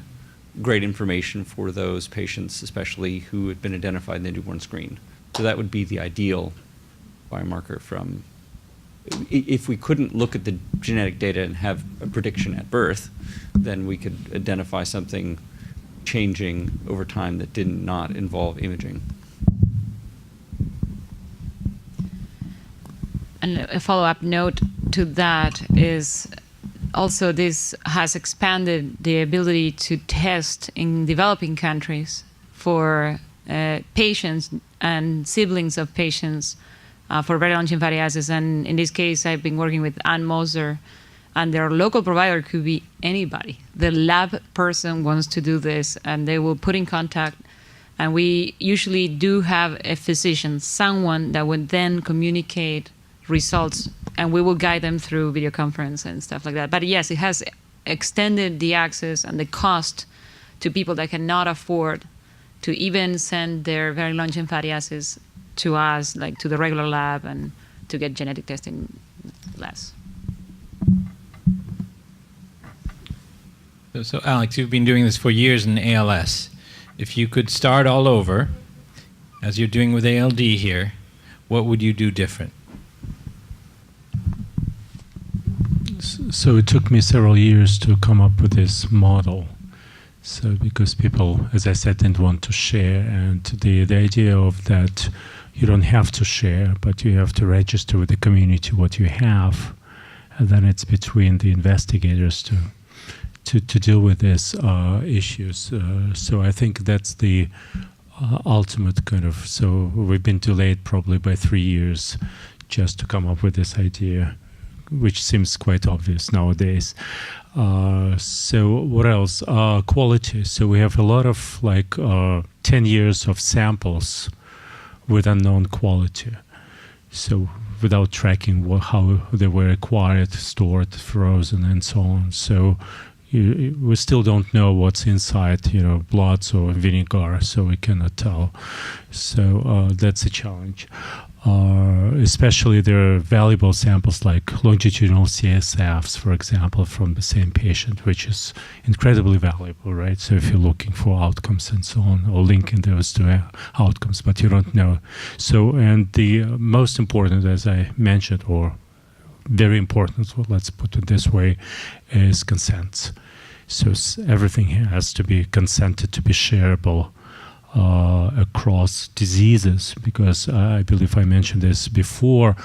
great information for those patients, especially who had been identified in the newborn screen. So that would be the ideal biomarker from. If we couldn't look at the genetic data and have a prediction at birth, then we could identify something changing over time that did not involve imaging. And a follow-up note to that is also this has expanded the ability to test in developing countries for patients and siblings of patients for very long lymphatic acids. And in this case, I've been working with Ann Moser, and their local provider could be anybody. The lab person wants to do this, and they will put in contact. And we usually do have a physician, someone that would then communicate results, and we will guide them through video conference and stuff like that. But yes, it has extended the access and the cost to people that cannot afford to even send their very long lymphatic acids to us, like to the regular lab, and to get genetic testing less. So Alex, you've been doing this for years in ALS. If you could start all over, as you're doing with ALD here, what would you do different? So it took me several years to come up with this model. So because people, as I said, didn't want to share, and the idea of that you don't have to share, but you have to register with the community what you have, and then it's between the investigators to deal with these issues. So I think that's the ultimate kind of. So we've been delayed probably by 3 years just to come up with this idea, which seems quite obvious nowadays. So what else? Quality. So we have a lot of 10 years of samples with unknown quality. So without tracking how they were acquired, stored, frozen, and so on. So we still don't know what's inside, bloods or vinegar, so we cannot tell. So that's a challenge. Especially there are valuable samples like longitudinal CSFs, for example, from the same patient, which is incredibly valuable, right? So if you're looking for outcomes and so on, or linking those to outcomes, but you don't know. So, and the most important, as I mentioned, or very important, so let's put it this way, is consent. So everything has to be consented to be shareable across diseases, because I believe I mentioned this before.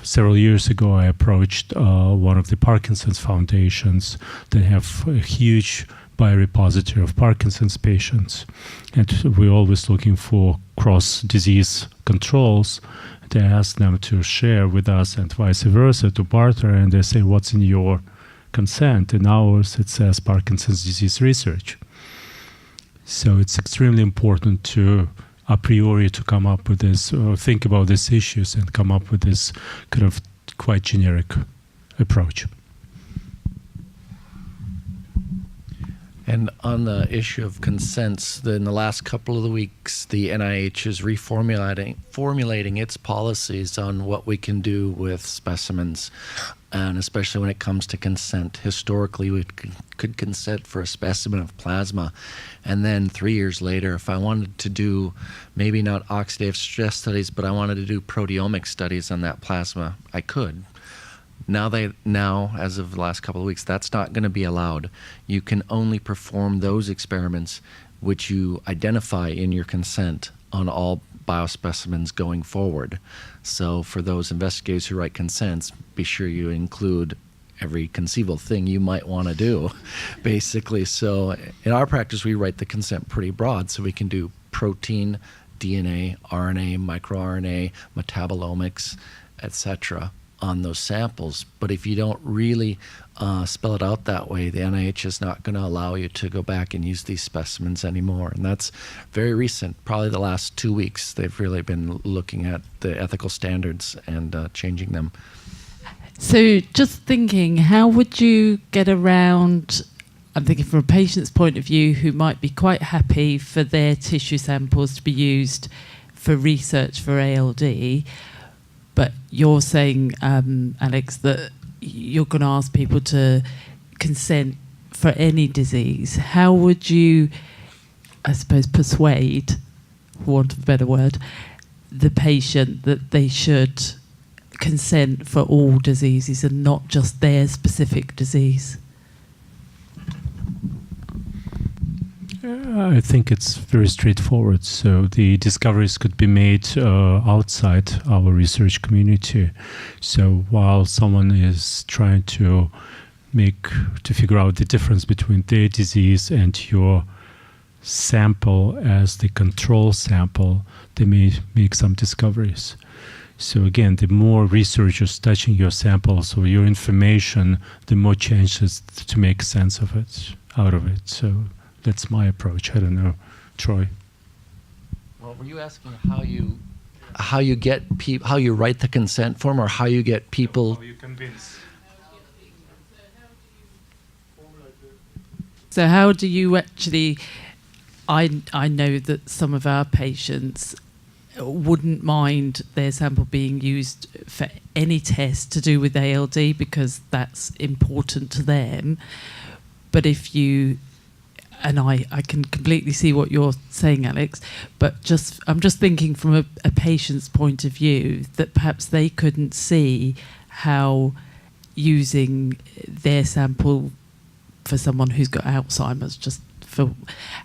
Several years ago, I approached one of the Parkinson's foundations that have a huge biorepository of Parkinson's patients, and we're always looking for cross-disease controls. They ask them to share with us and vice versa, to barter, and they say, what's in your consent? In ours, it says Parkinson's disease research. So it's extremely important to a priori to come up with this, or think about these issues and come up with this kind of quite generic approach. And on the issue of consents, in the last couple of the weeks, the NIH is formulating its policies on what we can do with specimens, and especially when it comes to consent. Historically, we could consent for a specimen of plasma, and then 3 years later, if I wanted to do maybe not oxidative stress studies, but I wanted to do proteomic studies on that plasma, I could. Now, as of the last couple of weeks, that's not going to be allowed. You can only perform those experiments which you identify in your consent on all biospecimens going forward. So for those investigators who write consents, be sure you include every conceivable thing you might want to do, basically. So in our practice, we write the consent pretty broad, so we can do protein, DNA, RNA, microRNA, metabolomics, etc. on those samples. But if you don't really spell it out that way, the NIH is not going to allow you to go back and use these specimens anymore. And that's very recent, probably the last 2 weeks. They've really been looking at the ethical standards and changing them. So just thinking, how would you get around, I'm thinking from a patient's point of view, who might be quite happy for their tissue samples to be used for research for ALD, but you're saying, Alex, that you're going to ask people to consent for any disease. How would you, I suppose, persuade, for want of a better word, the patient that they should consent for all diseases and not just their specific disease? I think it's very straightforward. So the discoveries could be made outside our research community. So while someone is trying to figure out the difference between their disease and your sample as the control sample, they may make some discoveries. So again, the more researchers touching your samples or your information, the more chances to make sense of it, out of it. So that's my approach. I don't know, Troy. Well, were you asking how you get people, how you write the consent form, or how you get people? How you convince? So how do you actually? I know that some of our patients wouldn't mind their sample being used for any test to do with ALD because that's important to them. But if you, and I can completely see what you're saying, Alex, but I'm just thinking from a patient's point of view that perhaps they couldn't see how using their sample for someone who's got Alzheimer's, just for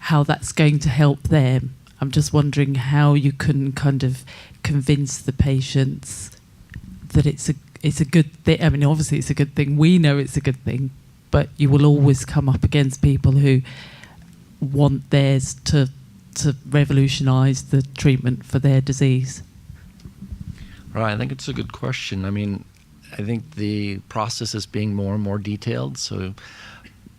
how that's going to help them. I'm just wondering how you can kind of convince the patients that it's a good thing. I mean, obviously it's a good thing. We know it's a good thing, but you will always come up against people who want theirs to revolutionise the treatment for their disease. Right, I think it's a good question. I mean, I think the process is being more and more detailed, so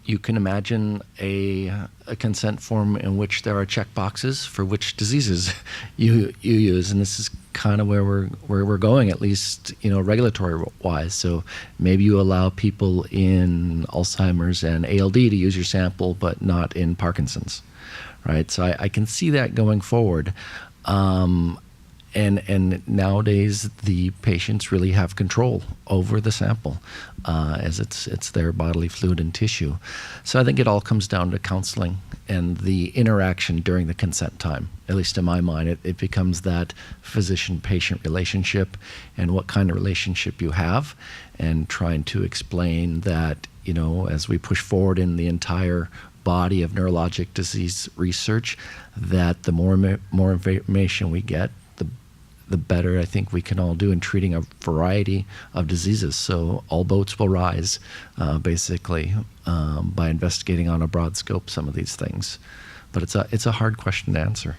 you can imagine a consent form in which there are check boxes for which diseases you use, and this is kind of where we're going, at least regulatory wise. So maybe you allow people in Alzheimer's and ALD to use your sample, but not in Parkinson's, right? So I can see that going forward. And nowadays the patients really have control over the sample as it's their bodily fluid and tissue. So I think it all comes down to counseling and the interaction during the consent time. At least in my mind, it becomes that physician-patient relationship and what kind of relationship you have, and trying to explain that, as we push forward in the entire body of neurologic disease research, that the more information we get, the better I think we can all do in treating a variety of diseases. So all boats will rise, basically, by investigating on a broad scope some of these things. But it's a hard question to answer.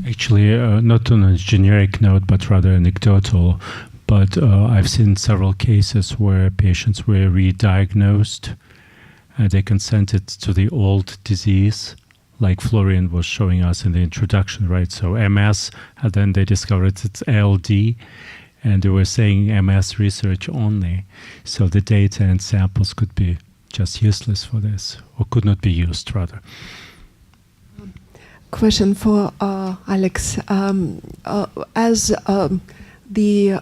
Actually, not on a generic note, but rather anecdotal. But I've seen several cases where patients were re-diagnosed. They consented to the old disease, like Florian was showing us in the introduction, right? So MS, and then they discovered it's ALD, and they were saying MS research only. So the data and samples could be just useless for this, or could not be used, rather. Question for Alex. As the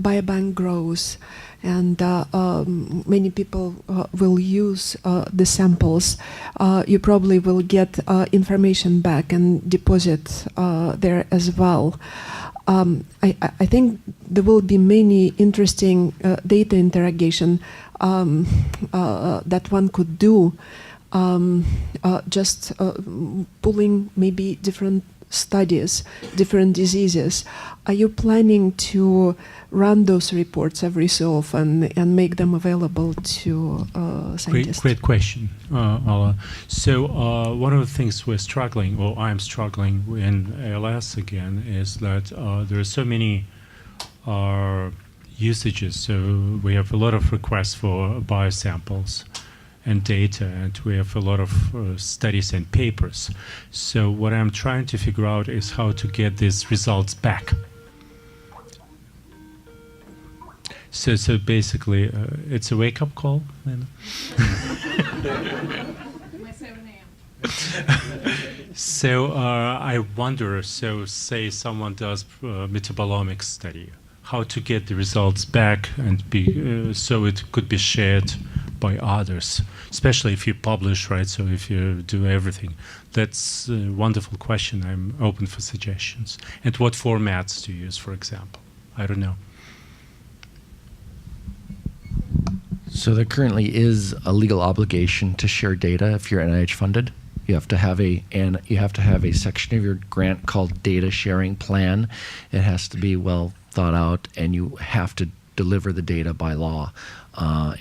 biobank grows, and many people will use the samples, you probably will get information back and deposit there as well. I think there will be many interesting data interrogation that one could do, just pulling maybe different studies, different diseases. Are you planning to run those reports every so often and make them available to scientists? Great question, Ala. So one of the things we're struggling, or I'm struggling in ALS again, is that there are so many usages. So we have a lot of requests for biosamples and data, and we have a lot of studies and papers. So what I'm trying to figure out is how to get these results back. So basically, it's a wake-up call. So I wonder, so say someone does metabolomics study, how to get the results back and be so it could be shared by others, especially if you publish, right? So if you do everything, that's a wonderful question. I'm open for suggestions. And what formats to use, for example? I don't know. So there currently is a legal obligation to share data if you're NIH funded. You have to have a section of your grant called data sharing plan. It has to be well thought out, and you have to deliver the data by law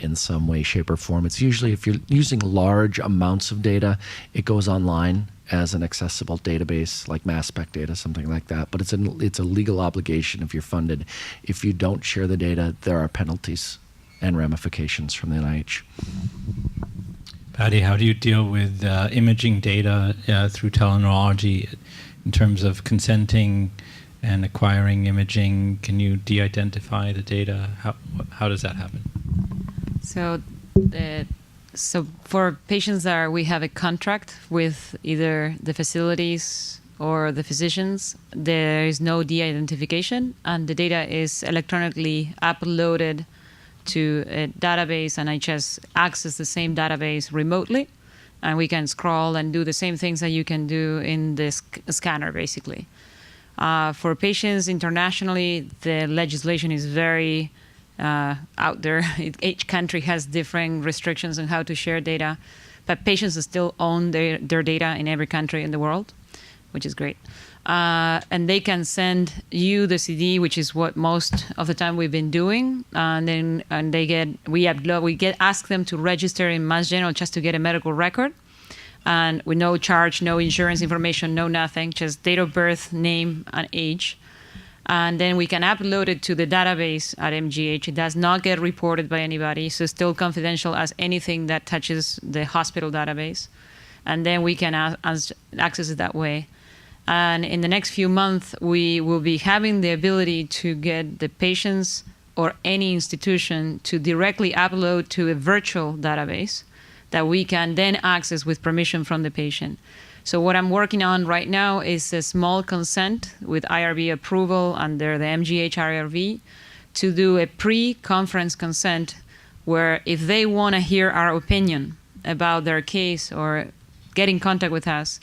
in some way, shape, or form. It's usually, if you're using large amounts of data, it goes online as an accessible database like mass spec data, something like that. But it's a legal obligation if you're funded. If you don't share the data, there are penalties and ramifications from the NIH. Patty, how do you deal with imaging data through teleneurology in terms of consenting and acquiring imaging? Can you de-identify the data? How does that happen? So for patients that we have a contract with either the facilities or the physicians, there is no de-identification, and the data is electronically uploaded to a database, and I just access the same database remotely, and we can scroll and do the same things that you can do in the scanner, basically. For patients internationally, the legislation is very out there. Each country has different restrictions on how to share data, but patients still own their data in every country in the world, which is great. And they can send you the CD, which is what most of the time we've been doing, and we ask them to register in Mass General just to get a medical record, and with no charge, no insurance information, no nothing, just date of birth, name, and age. And then we can upload it to the database at MGH. It does not get reported by anybody, so it's still confidential as anything that touches the hospital database. And then we can access it that way. And in the next few months, we will be having the ability to get the patients or any institution to directly upload to a virtual database that we can then access with permission from the patient. So what I'm working on right now is a small consent with IRB approval under the MGH IRV to do a pre-conference consent where if they want to hear our opinion about their case or get in contact with us,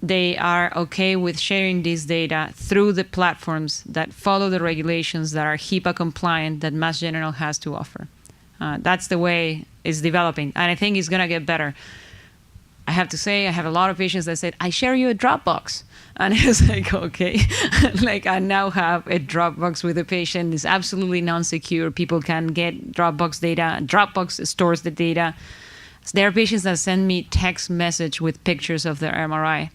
they are okay with sharing this data through the platforms that follow the regulations that are HIPAA compliant that Mass General has to offer. That's the way it's developing, and I think it's going to get better. I have to say, I have a lot of patients that said, I share you a Dropbox. And I was like, okay. Like, I now have a Dropbox with a patient. It's absolutely non-secure. People can get Dropbox data. Dropbox stores the data. So there are patients that send me text message with pictures of their MRI.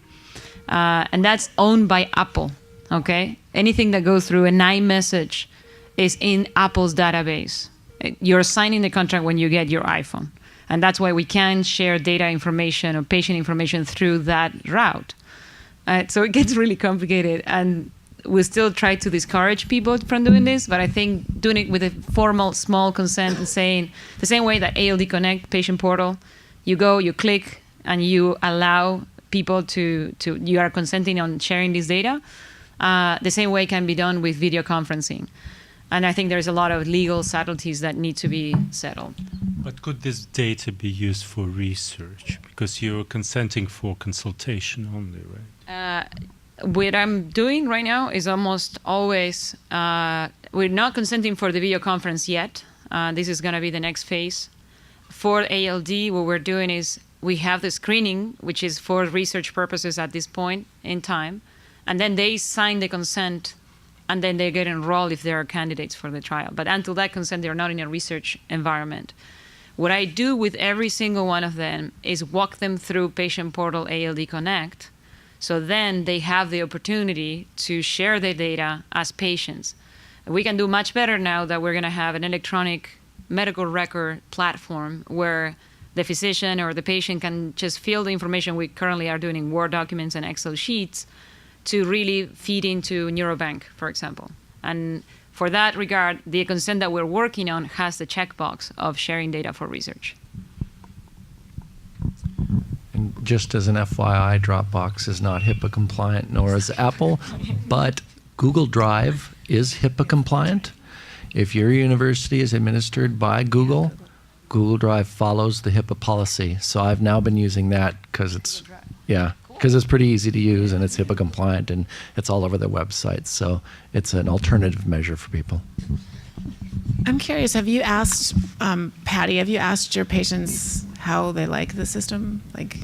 And that's owned by Apple, okay? Anything that goes through an iMessage is in Apple's database. You're signing the contract when you get your iPhone. And that's why we can share data information or patient information through that route. So it gets really complicated. And we still try to discourage people from doing this, but I think doing it with a formal, small consent and saying, the same way that ALD Connect patient portal, you go, you click, and you allow people you are consenting on sharing this data, the same way can be done with video conferencing. And I think there's a lot of legal subtleties that need to be settled. But could this data be used for research? Because you're consenting for consultation only, right? What I'm doing right now is almost always, we're not consenting for the video conference yet. This is going to be the next phase. For ALD, what we're doing is we have the screening, which is for research purposes at this point in time. And then they sign the consent, and then they get enrolled if they are candidates for the trial. But until that consent, they're not in a research environment. What I do with every single one of them is walk them through Patient Portal ALD Connect, so then they have the opportunity to share the data as patients. We can do much better now that we're going to have an electronic medical record platform where the physician or the patient can just fill the information we currently are doing in Word documents and Excel sheets to really feed into Neurobank, for example. And for that regard, the consent that we're working on has the checkbox of sharing data for research. And just as an FYI, Dropbox is not HIPAA compliant, nor is Apple, but Google Drive is HIPAA compliant. If your university is administered by Google, Google Drive follows the HIPAA policy. So I've now been using that because it's pretty easy to use and it's HIPAA compliant and it's all over their websites. So it's an alternative measure for people. I'm curious, have you asked, Patty, have you asked your patients how they like the system? Like,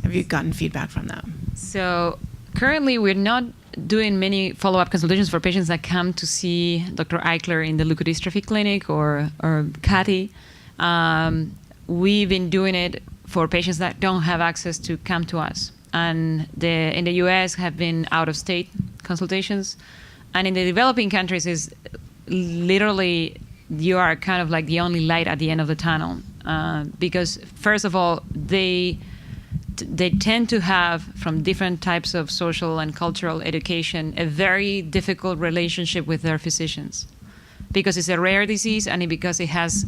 have you gotten feedback from them? So currently we're not doing many follow-up consultations for patients that come to see Dr. Eichler in the leukodystrophy clinic or Katie. We've been doing it for patients that don't have access to come to us. And in the US have been out-of-state consultations. And in the developing countries is literally you are kind of like the only light at the end of the tunnel. Because first of all, they tend to have, from different types of social and cultural education, a very difficult relationship with their physicians. Because it's a rare disease and because it has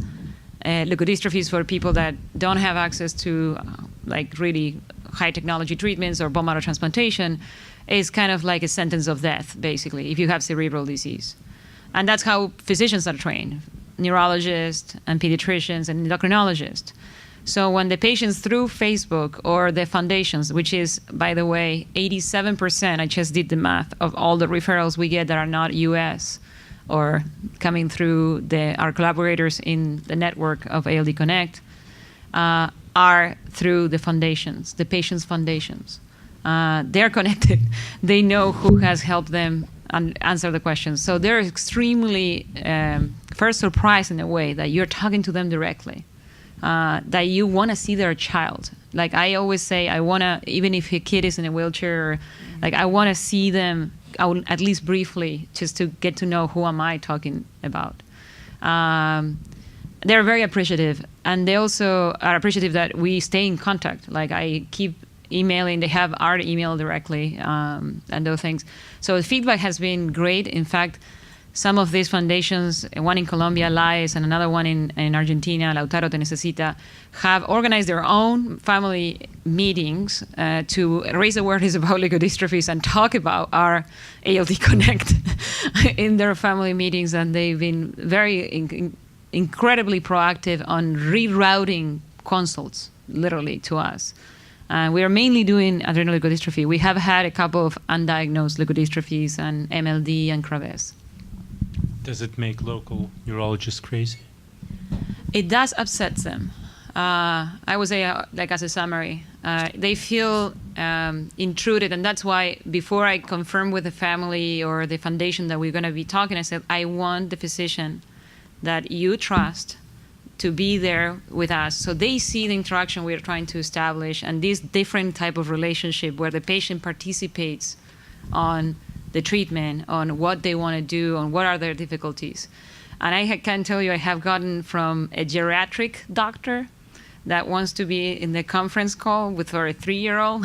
leukodystrophies for people that don't have access to like really high technology treatments or bone marrow transplantation, is kind of like a sentence of death, basically, if you have cerebral disease. And that's how physicians are trained, neurologists and pediatricians and endocrinologists. So when the patients through Facebook or the foundations, which is, by the way, 87%, I just did the math, of all the referrals we get that are not US or coming through our collaborators in the network of ALD Connect, are through the foundations, the patients' foundations. They're connected. They know who has helped them answer the questions. So they're extremely first surprised in a way that you're talking to them directly, that you want to see their child. Like I always say, I want to, even if a kid is in a wheelchair, like I want to see them at least briefly, just to get to know who am I talking about. They're very appreciative, and they also are appreciative that we stay in contact. Like I keep emailing, they have our email directly, and those things. So the feedback has been great. In fact, some of these foundations, one in Colombia, LAES, and another one in Argentina, Lautaro Te Necesita, have organized their own family meetings to raise awareness about leukodystrophies and talk about our ALD Connect in their family meetings. And they've been very incredibly proactive on rerouting consults, literally, to us. We are mainly doing adrenal leukodystrophy. We have had a couple of undiagnosed leukodystrophies and MLD and Krabbe's. Does it make local neurologists crazy? It does upset them. I would say, like as a summary, they feel intruded, and that's why before I confirm with the family or the foundation that we're going to be talking, I said, I want the physician that you trust to be there with us, so they see the interaction we're trying to establish and this different type of relationship where the patient participates on the treatment, on what they want to do, on what are their difficulties. And I can tell you I have gotten from a geriatric doctor that wants to be in the conference call with her 3-year-old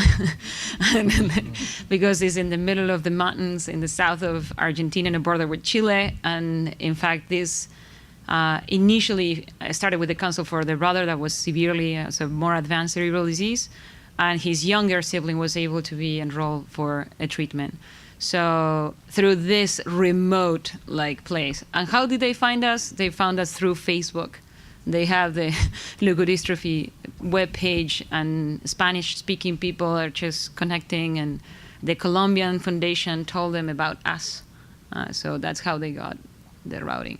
because it's in the middle of the mountains in the south of Argentina on the border with Chile. And in fact, this initially I started with a consult for the brother that was severely, so more advanced cerebral disease, and his younger sibling was able to be enrolled for a treatment. So through this remote place. And how did they find us? They found us through Facebook. They have the leukodystrophy webpage, and Spanish-speaking people are just connecting, and the Colombian Foundation told them about us. So that's how they got the routing.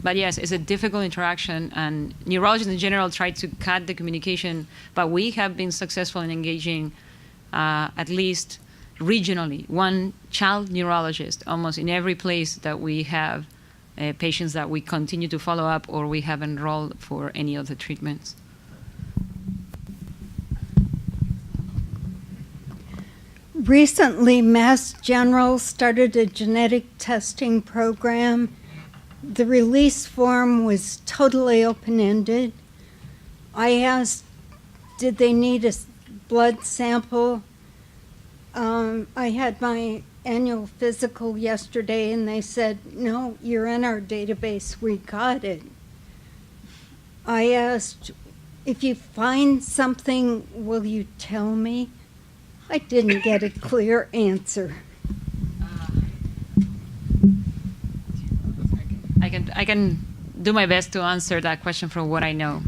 But yes, it's a difficult interaction, and neurologists in general try to cut the communication, but we have been successful in engaging at least regionally, one child neurologist almost in every place that we have patients that we continue to follow up or we have enrolled for any of the treatments. Recently, Mass General started a genetic testing program. The release form was totally open-ended. I asked, did they need a blood sample? I had my annual physical yesterday, and they said, no, you're in our database, we got it. I asked, if you find something, will you tell me? I didn't get a clear answer. I can do my best to answer that question from what I know.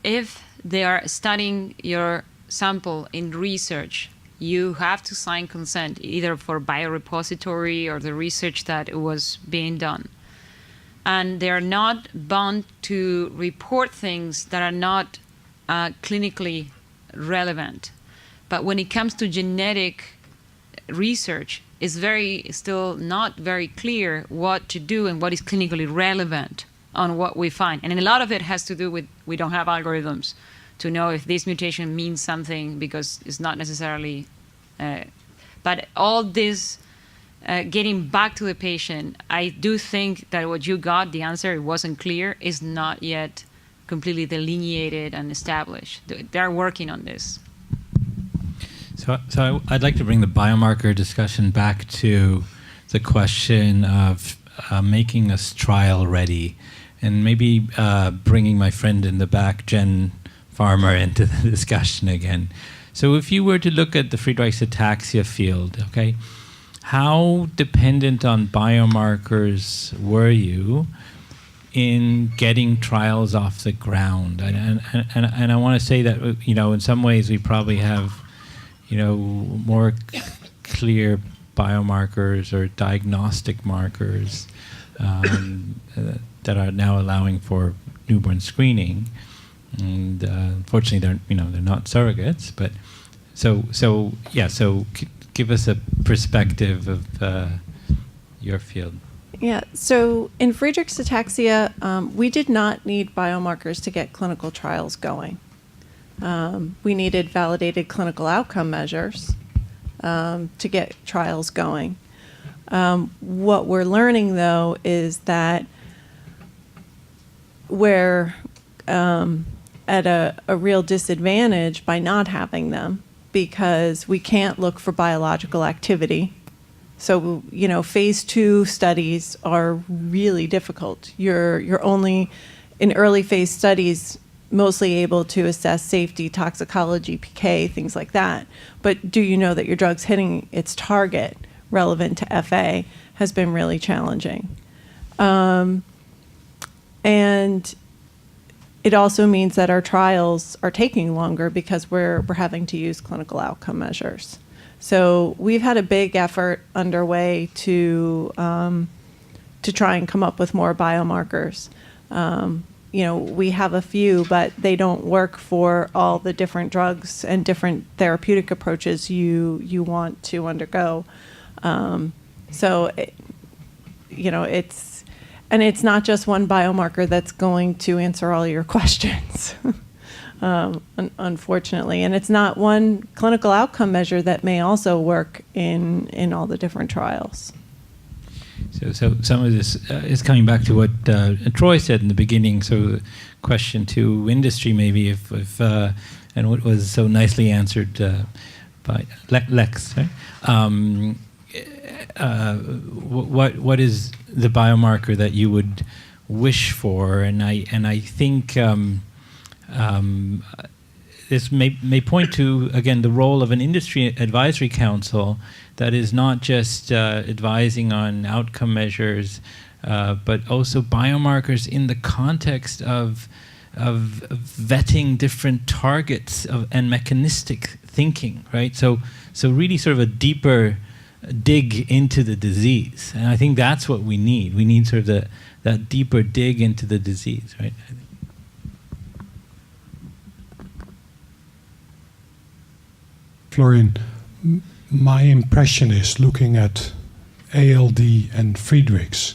If they are studying your sample in research, you have to sign consent either for biorepository or the research that was being done. And they're not bound to report things that are not clinically relevant. But when it comes to genetic research, it's still not very clear what to do and what is clinically relevant on what we find. And a lot of it has to do with we don't have algorithms to know if this mutation means something because it's not necessarily. But all this getting back to the patient, I do think that what you got, the answer, it wasn't clear, is not yet completely delineated and established. They're working on this. So I'd like to bring the biomarker discussion back to the question of making us trial ready, and maybe bringing my friend in the back, Jen Farmer, into the discussion again. So if you were to look at the Friedreich's ataxia field, okay, how dependent on biomarkers were you in getting trials off the ground? And I want to say that, in some ways we probably have, more clear biomarkers or diagnostic markers that are now allowing for newborn screening. And unfortunately, they're not surrogates. But so give us a perspective of your field. Yeah. So in Friedreich's ataxia, we did not need biomarkers to get clinical trials going. We needed validated clinical outcome measures to get trials going. What we're learning, though, is that we're at a real disadvantage by not having them because we can't look for biological activity. So, phase 2 studies are really difficult. You're only, in early phase studies, mostly able to assess safety, toxicology, PK, things like that. But do you know that your drug's hitting its target relevant to FA has been really challenging. And it also means that our trials are taking longer because we're having to use clinical outcome measures. So we've had a big effort underway to try and come up with more biomarkers. We have a few, but they don't work for all the different drugs and different therapeutic approaches you want to undergo. It's not just one biomarker that's going to answer all your questions, unfortunately. And it's not one clinical outcome measure that may also work in all the different trials. So some of this is coming back to what Troy said in the beginning. So question to industry maybe, if and what was so nicely answered by Lex, right? What is the biomarker that you would wish for? And I think this may point to, again, the role of an industry advisory council that is not just advising on outcome measures, but also biomarkers in the context of vetting different targets and mechanistic thinking, right? So really sort of a deeper dig into the disease. And I think that's what we need. We need sort of that deeper dig into the disease, right? Florian, my impression is, looking at ALD and Friedreich's,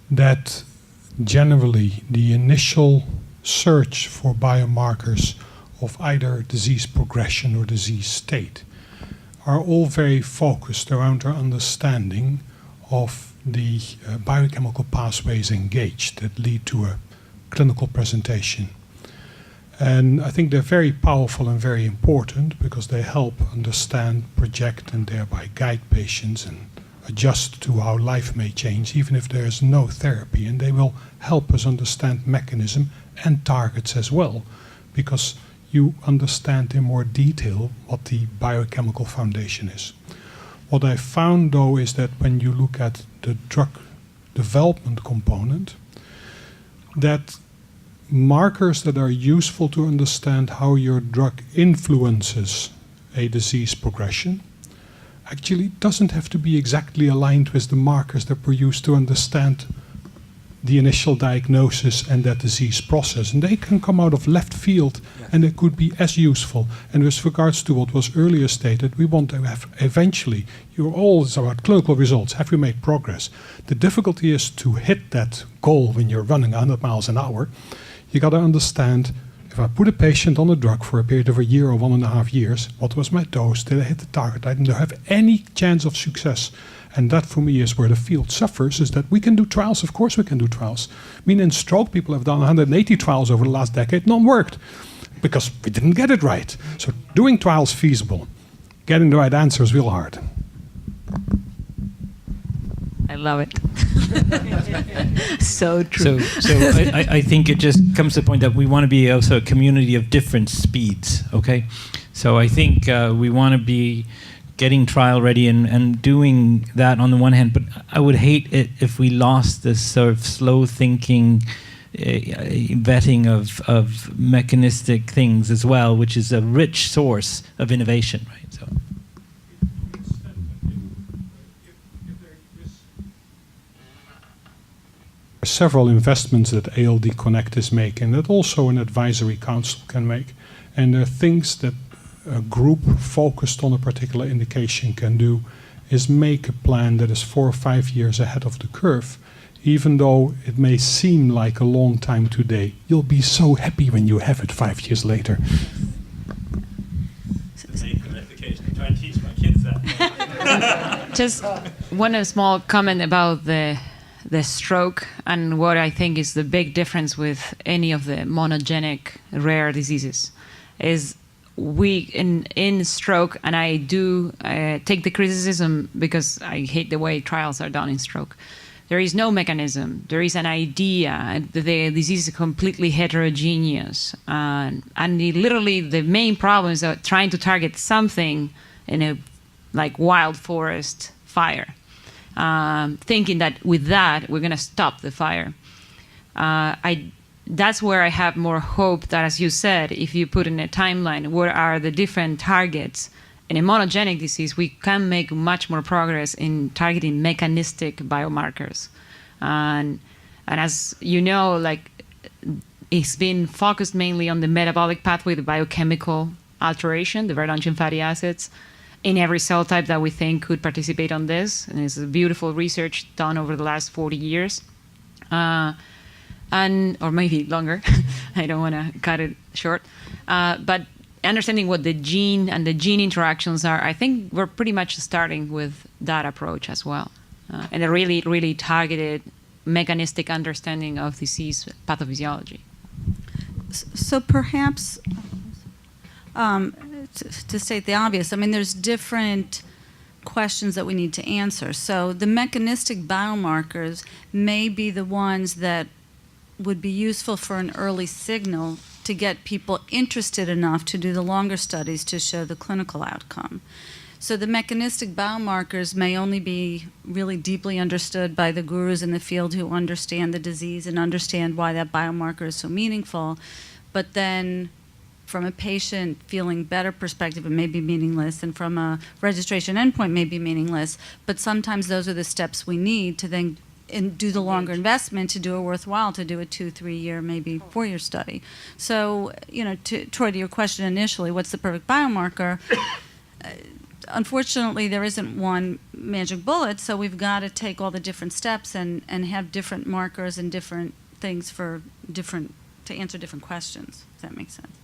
that generally the initial search for biomarkers of either disease progression or disease state are all very focused around our understanding of the biochemical pathways engaged that lead to a clinical presentation. And I think they're very powerful and very important because they help understand, project, and thereby guide patients and adjust to how life may change, even if there is no therapy. And they will help us understand mechanism and targets as well, because you understand in more detail what the biochemical foundation is. What I found, though, is that when you look at the drug development component, that markers that are useful to understand how your drug influences a disease progression actually doesn't have to be exactly aligned with the markers that were used to understand the initial diagnosis and that disease process. And they can come out of left field, and they could be as useful. And with regards to what was earlier stated, we want to have eventually, you're always about clinical results. Have we made progress? The difficulty is to hit that goal when you're running 100 miles an hour. You got to understand, if I put a patient on a drug for a period of a year or 1.5 years, what was my dose? Did I hit the target? I didn't have any chance of success. And that, for me, is where the field suffers, is that we can do trials. Of course we can do trials. I mean, in stroke, people have done 180 trials over the last decade. None worked because we didn't get it right. So doing trials feasible. Getting the right answer is real hard. I love it. So true. So I think it just comes to the point that we want to be also a community of different speeds, okay? So I think we want to be getting trial ready and doing that on the one hand, but I would hate it if we lost this sort of slow thinking vetting of mechanistic things as well, which is a rich source of innovation, right? So. Several investments that ALD Connect is making that also an advisory council can make. And there are things that a group focused on a particular indication can do is make a plan that is 4 or 5 years ahead of the curve. Even though it may seem like a long time today, you'll be so happy when you have it 5 years later. Just one small comment about the stroke and what I think is the big difference with any of the monogenic rare diseases is we in stroke, and I do take the criticism because I hate the way trials are done in stroke. There is no mechanism. There is an idea. The disease is completely heterogeneous, and literally the main problem is trying to target something in a like wild forest fire. Thinking that with that we're going to stop the fire. That's where I have more hope that, as you said, if you put in a timeline what are the different targets in a monogenic disease, we can make much more progress in targeting mechanistic biomarkers. And as you know, like it's been focused mainly on the metabolic pathway, the biochemical alteration, the Verdunchian fatty acids, in every cell type that we think could participate on this. And it's a beautiful research done over the last 40 years. Or maybe longer. I don't want to cut it short. But understanding what the gene and the gene interactions are, I think we're pretty much starting with that approach as well. And a really, really targeted mechanistic understanding of disease pathophysiology. So perhaps, to state the obvious, I mean, there's different questions that we need to answer. So the mechanistic biomarkers may be the ones that would be useful for an early signal to get people interested enough to do the longer studies to show the clinical outcome. So the mechanistic biomarkers may only be really deeply understood by the gurus in the field who understand the disease and understand why that biomarker is so meaningful. But then from a patient feeling better perspective, it may be meaningless, and from a registration endpoint may be meaningless. But sometimes those are the steps we need to then do the longer investment to do it worthwhile, to do a 2-3 year, maybe 4-year study. So, you know, Troy, to your question initially, what's the perfect biomarker? unfortunately, there isn't one magic bullet, so we've got to take all the different steps and have different markers and different things for different, to answer different questions. Does that make sense?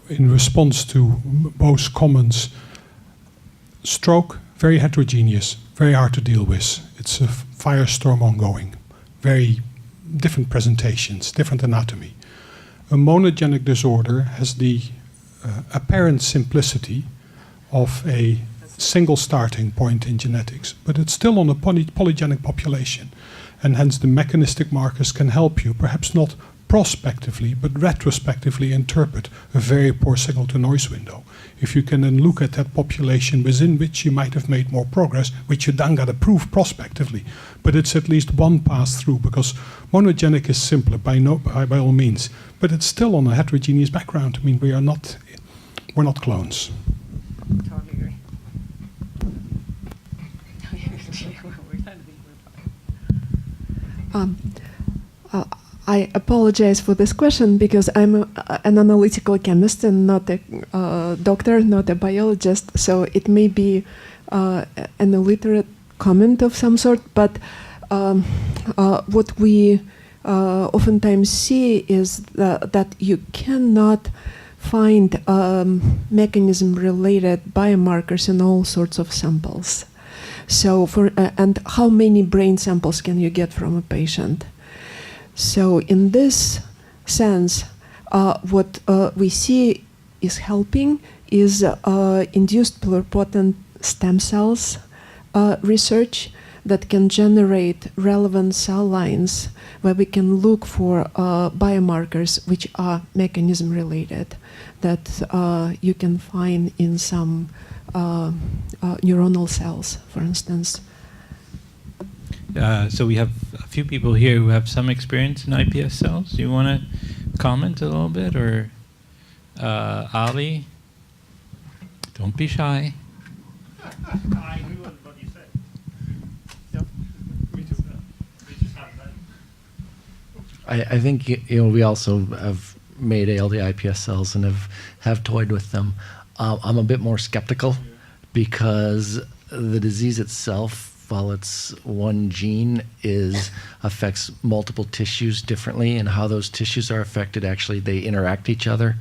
In response to both comments, stroke, very heterogeneous, very hard to deal with. It's a firestorm ongoing, very different presentations, different anatomy. A monogenic disorder has the apparent simplicity of a single starting point in genetics, but it's still on a polygenic population, and hence the mechanistic markers can help you, perhaps not prospectively, but retrospectively interpret a very poor signal-to-noise window. If you can then look at that population within which you might have made more progress, which you then got to prove prospectively. But it's at least one pass through, because monogenic is simpler by all means, but it's still on a heterogeneous background. I mean, we're not clones. Totally agree. I apologize for this question because I'm an analytical chemist and not a doctor, not a biologist, so it may be an illiterate comment of some sort, but what we oftentimes see is that you cannot find mechanism-related biomarkers in all sorts of samples. So, and how many brain samples can you get from a patient? So in this sense, what we see is helping is induced pluripotent stem cells research that can generate relevant cell lines where we can look for biomarkers which are mechanism related that you can find in some neuronal cells, for instance. So we have a few people here who have some experience in iPS cells. Do you want to comment a little bit, or Ali? Don't be shy. I knew what you said. Yep, me too. We just have that. I think we also have made ALD iPS cells and have toyed with them. I'm a bit more skeptical because the disease itself, while it's one gene, affects multiple tissues differently, and how those tissues are affected, actually they interact each other,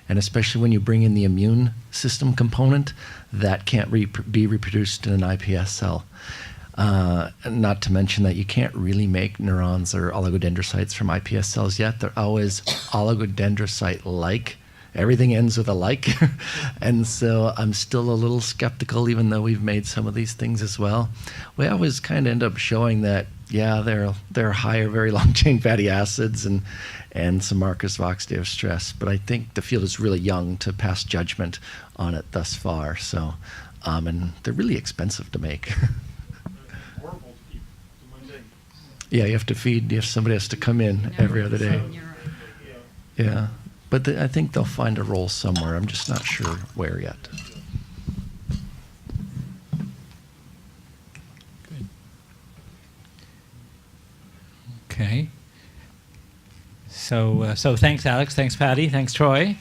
and especially when you bring in the immune system component, that can't be reproduced in an iPS cell. Not to mention that you can't really make neurons or oligodendrocytes from iPS cells yet. They're always oligodendrocyte-like. Everything ends with a like. And so I'm still a little skeptical, even though we've made some of these things as well. We always kind of end up showing that, yeah, they're higher, very long-chain fatty acids and some markers of oxidative stress. But I think the field is really young to pass judgment on it thus far. So, and they're really expensive to make. Yeah, you have somebody has to come in every other day. Yeah. But I think they'll find a role somewhere. I'm just not sure where yet. Good. Okay. So thanks, Alex. Thanks, Patty. Thanks, Troy.